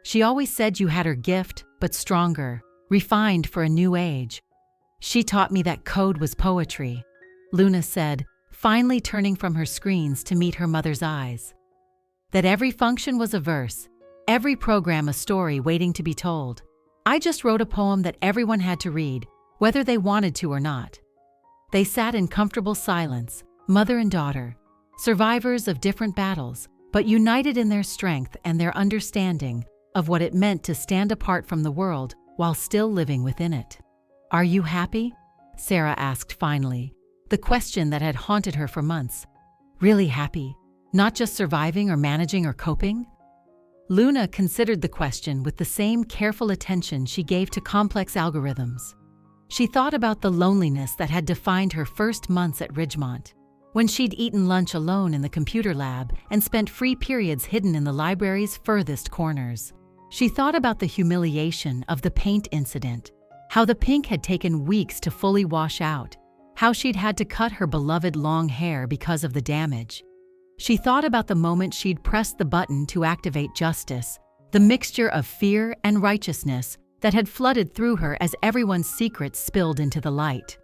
She always said you had her gift, but stronger, refined for a new age. She taught me that code was poetry," Luna said, finally turning from her screens to meet her mother's eyes. "That every function was a verse, Every program a story waiting to be told. I just wrote a poem that everyone had to read, whether they wanted to or not. They sat in comfortable silence, mother and daughter, survivors of different battles, but united in their strength and their understanding of what it meant to stand apart from the world while still living within it. "Are you happy?" Sarah asked finally, the question that had haunted her for months. "Really happy? Not just surviving or managing or coping?" Luna considered the question with the same careful attention she gave to complex algorithms. She thought about the loneliness that had defined her first months at Ridgemont, when she'd eaten lunch alone in the computer lab and spent free periods hidden in the library's furthest corners. She thought about the humiliation of the paint incident, how the pink had taken weeks to fully wash out, how she'd had to cut her beloved long hair because of the damage. She thought about the moment she'd pressed the button to activate justice, the mixture of fear and righteousness that had flooded through her as everyone's secrets spilled into the light.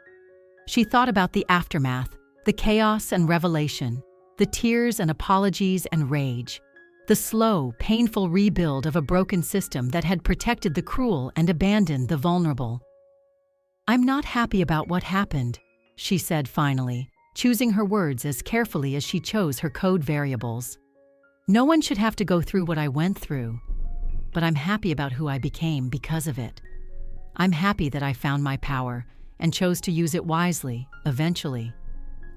She thought about the aftermath, the chaos and revelation, the tears and apologies and rage, the slow, painful rebuild of a broken system that had protected the cruel and abandoned the vulnerable. "I'm not happy about what happened," she said finally, choosing her words as carefully as she chose her code variables. "No one should have to go through what I went through, but I'm happy about who I became because of it. I'm happy that I found my power and chose to use it wisely, eventually.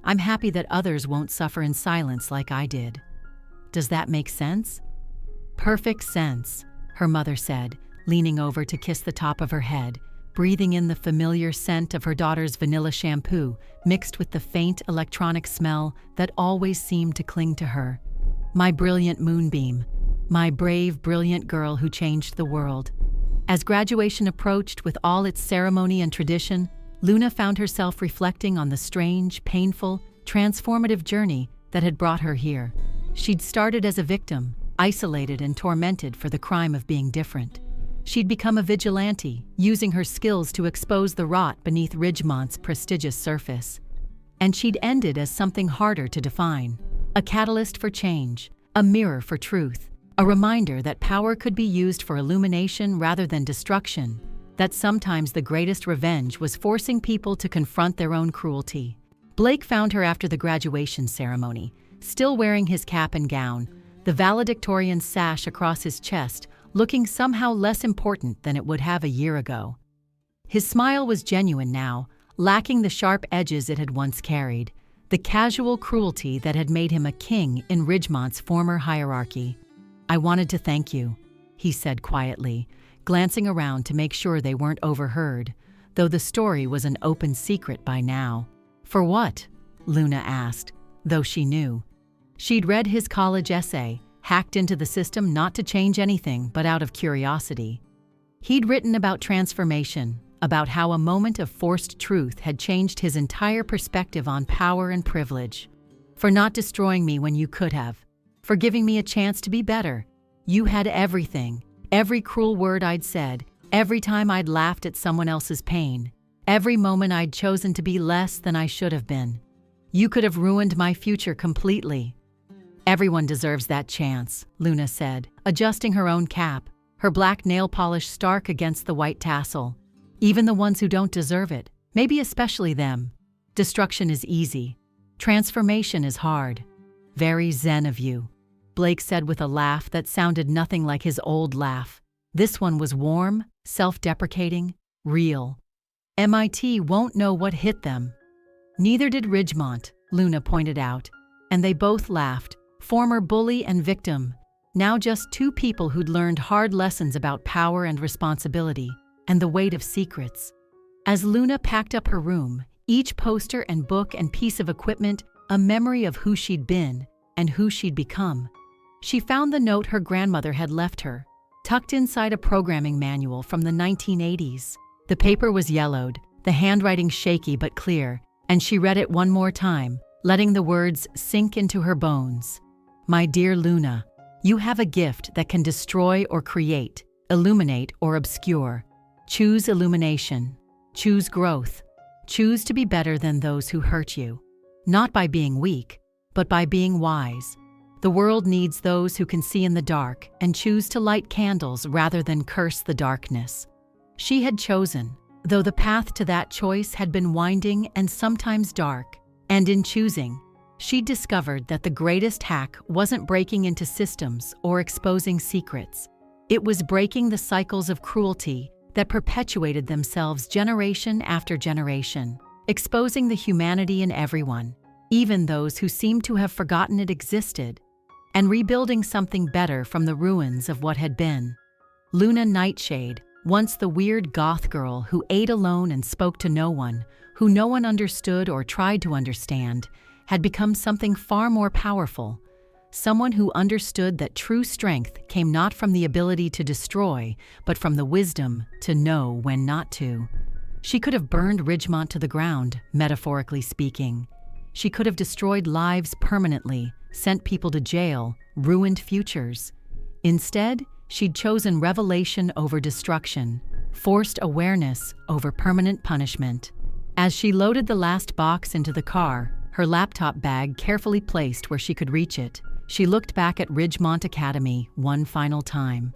I'm happy that others won't suffer in silence like I did. Does that make sense?" "Perfect sense," her mother said, leaning over to kiss the top of her head, breathing in the familiar scent of her daughter's vanilla shampoo mixed with the faint electronic smell that always seemed to cling to her. "My brilliant moonbeam, my brave, brilliant girl who changed the world." As graduation approached with all its ceremony and tradition, Luna found herself reflecting on the strange, painful, transformative journey that had brought her here. She'd started as a victim, isolated and tormented for the crime of being different. She'd become a vigilante, using her skills to expose the rot beneath Ridgemont's prestigious surface. And she'd ended as something harder to define, a catalyst for change, a mirror for truth, a reminder that power could be used for illumination rather than destruction, that sometimes the greatest revenge was forcing people to confront their own cruelty. Blake found her after the graduation ceremony, still wearing his cap and gown, the valedictorian sash across his chest, looking somehow less important than it would have a year ago. His smile was genuine now, lacking the sharp edges it had once carried, the casual cruelty that had made him a king in Ridgemont's former hierarchy. "I wanted to thank you," he said quietly, glancing around to make sure they weren't overheard, though the story was an open secret by now. "For what?" Luna asked, though she knew. She'd read his college essay, hacked into the system not to change anything but out of curiosity. He'd written about transformation, about how a moment of forced truth had changed his entire perspective on power and privilege. "For not destroying me when you could have. For giving me a chance to be better. You had everything. Every cruel word I'd said, every time I'd laughed at someone else's pain, every moment I'd chosen to be less than I should have been. You could have ruined my future completely." "Everyone deserves that chance," Luna said, adjusting her own cap, her black nail polish stark against the white tassel. "Even the ones who don't deserve it, maybe especially them. Destruction is easy. Transformation is hard." "Very zen of you," Blake said with a laugh that sounded nothing like his old laugh. This one was warm, self-deprecating, real. "MIT won't know what hit them." "Neither did Ridgemont," Luna pointed out, and they both laughed. Former bully and victim, now just two people who'd learned hard lessons about power and responsibility, and the weight of secrets. As Luna packed up her room, each poster and book and piece of equipment a memory of who she'd been and who she'd become, she found the note her grandmother had left her, tucked inside a programming manual from the 1980s. The paper was yellowed, the handwriting shaky but clear, and she read it one more time, letting the words sink into her bones. "My dear Luna, you have a gift that can destroy or create, illuminate or obscure. Choose illumination. Choose growth. Choose to be better than those who hurt you. Not by being weak, but by being wise. The world needs those who can see in the dark and choose to light candles rather than curse the darkness. She had chosen, though the path to that choice had been winding and sometimes dark, and in choosing, she discovered that the greatest hack wasn't breaking into systems or exposing secrets. It was breaking the cycles of cruelty that perpetuated themselves generation after generation, exposing the humanity in everyone, even those who seemed to have forgotten it existed, and rebuilding something better from the ruins of what had been. Luna Nightshade, once the weird goth girl who ate alone and spoke to no one, who no one understood or tried to understand, had become something far more powerful, someone who understood that true strength came not from the ability to destroy, but from the wisdom to know when not to. She could have burned Ridgemont to the ground, metaphorically speaking. She could have destroyed lives permanently, sent people to jail, ruined futures. Instead, she'd chosen revelation over destruction, forced awareness over permanent punishment. As she loaded the last box into the car, her laptop bag carefully placed where she could reach it, she looked back at Ridgemont Academy one final time.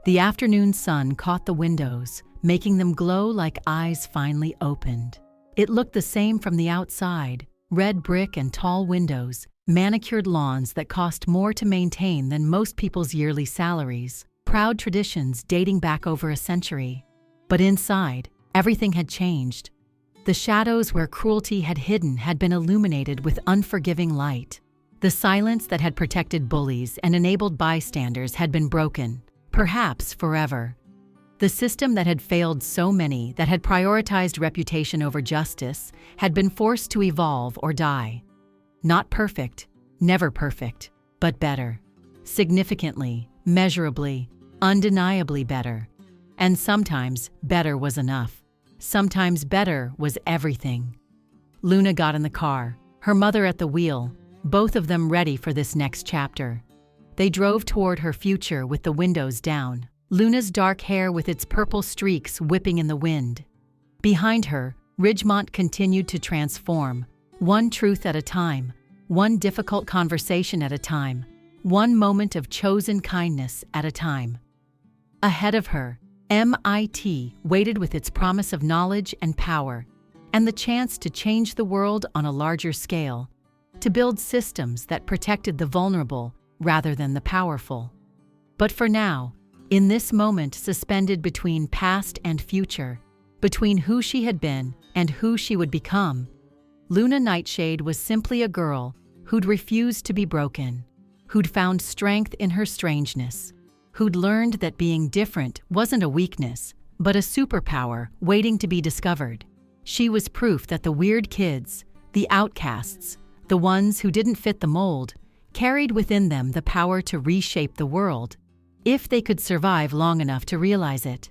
The afternoon sun caught the windows, making them glow like eyes finally opened. It looked the same from the outside, red brick and tall windows, manicured lawns that cost more to maintain than most people's yearly salaries, proud traditions dating back over a century. But inside, everything had changed. The shadows where cruelty had hidden had been illuminated with unforgiving light. The silence that had protected bullies and enabled bystanders had been broken, perhaps forever. The system that had failed so many, that had prioritized reputation over justice, had been forced to evolve or die. Not perfect, never perfect, but better. Significantly, measurably, undeniably better. And sometimes better was enough. Sometimes better was everything. Luna got in the car, her mother at the wheel, both of them ready for this next chapter. They drove toward her future with the windows down, Luna's dark hair with its purple streaks whipping in the wind. Behind her, Ridgemont continued to transform, one truth at a time, one difficult conversation at a time, one moment of chosen kindness at a time. Ahead of her, MIT waited with its promise of knowledge and power, and the chance to change the world on a larger scale, to build systems that protected the vulnerable rather than the powerful. But for now, in this moment suspended between past and future, between who she had been and who she would become, Luna Nightshade was simply a girl who'd refused to be broken, who'd found strength in her strangeness, who'd learned that being different wasn't a weakness, but a superpower waiting to be discovered. She was proof that the weird kids, the outcasts, the ones who didn't fit the mold, carried within them the power to reshape the world, if they could survive long enough to realize it.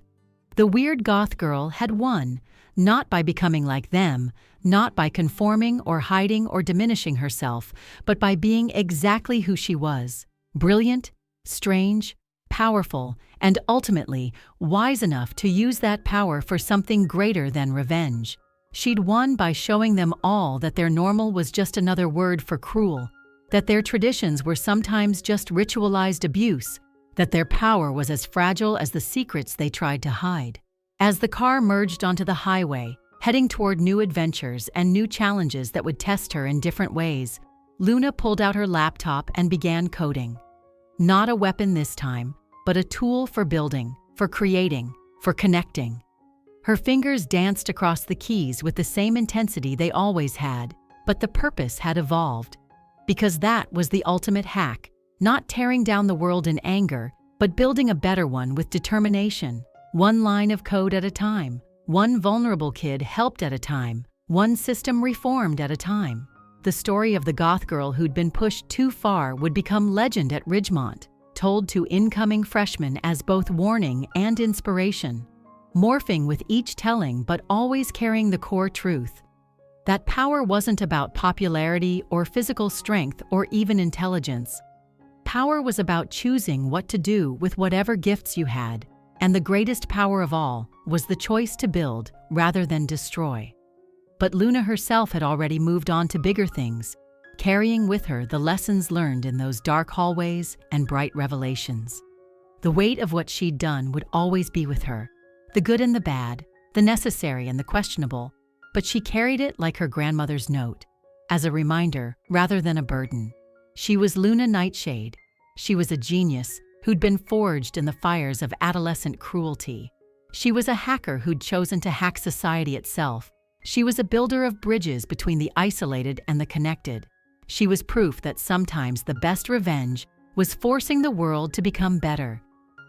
The weird goth girl had won, not by becoming like them, not by conforming or hiding or diminishing herself, but by being exactly who she was, brilliant, strange, powerful, and ultimately wise enough to use that power for something greater than revenge. She'd won by showing them all that their normal was just another word for cruel, that their traditions were sometimes just ritualized abuse, that their power was as fragile as the secrets they tried to hide. As the car merged onto the highway, heading toward new adventures and new challenges that would test her in different ways, Luna pulled out her laptop and began coding. Not a weapon this time, but a tool for building, for creating, for connecting. Her fingers danced across the keys with the same intensity they always had, but the purpose had evolved. Because that was the ultimate hack, not tearing down the world in anger, but building a better one with determination, one line of code at a time, one vulnerable kid helped at a time, one system reformed at a time. The story of the goth girl who'd been pushed too far would become legend at Ridgemont, told to incoming freshmen as both warning and inspiration, morphing with each telling but always carrying the core truth. That power wasn't about popularity or physical strength or even intelligence. Power was about choosing what to do with whatever gifts you had, and the greatest power of all was the choice to build rather than destroy. But Luna herself had already moved on to bigger things, carrying with her the lessons learned in those dark hallways and bright revelations. The weight of what she'd done would always be with her, the good and the bad, the necessary and the questionable, but she carried it like her grandmother's note, as a reminder rather than a burden. She was Luna Nightshade. She was a genius who'd been forged in the fires of adolescent cruelty. She was a hacker who'd chosen to hack society itself. She was a builder of bridges between the isolated and the connected. She was proof that sometimes the best revenge was forcing the world to become better.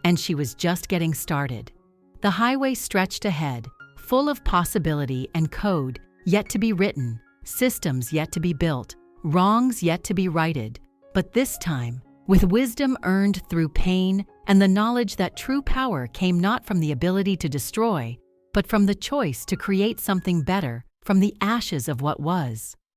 And she was just getting started. The highway stretched ahead, full of possibility and code yet to be written, systems yet to be built, wrongs yet to be righted. But this time, with wisdom earned through pain and the knowledge that true power came not from the ability to destroy, but from the choice to create something better from the ashes of what was.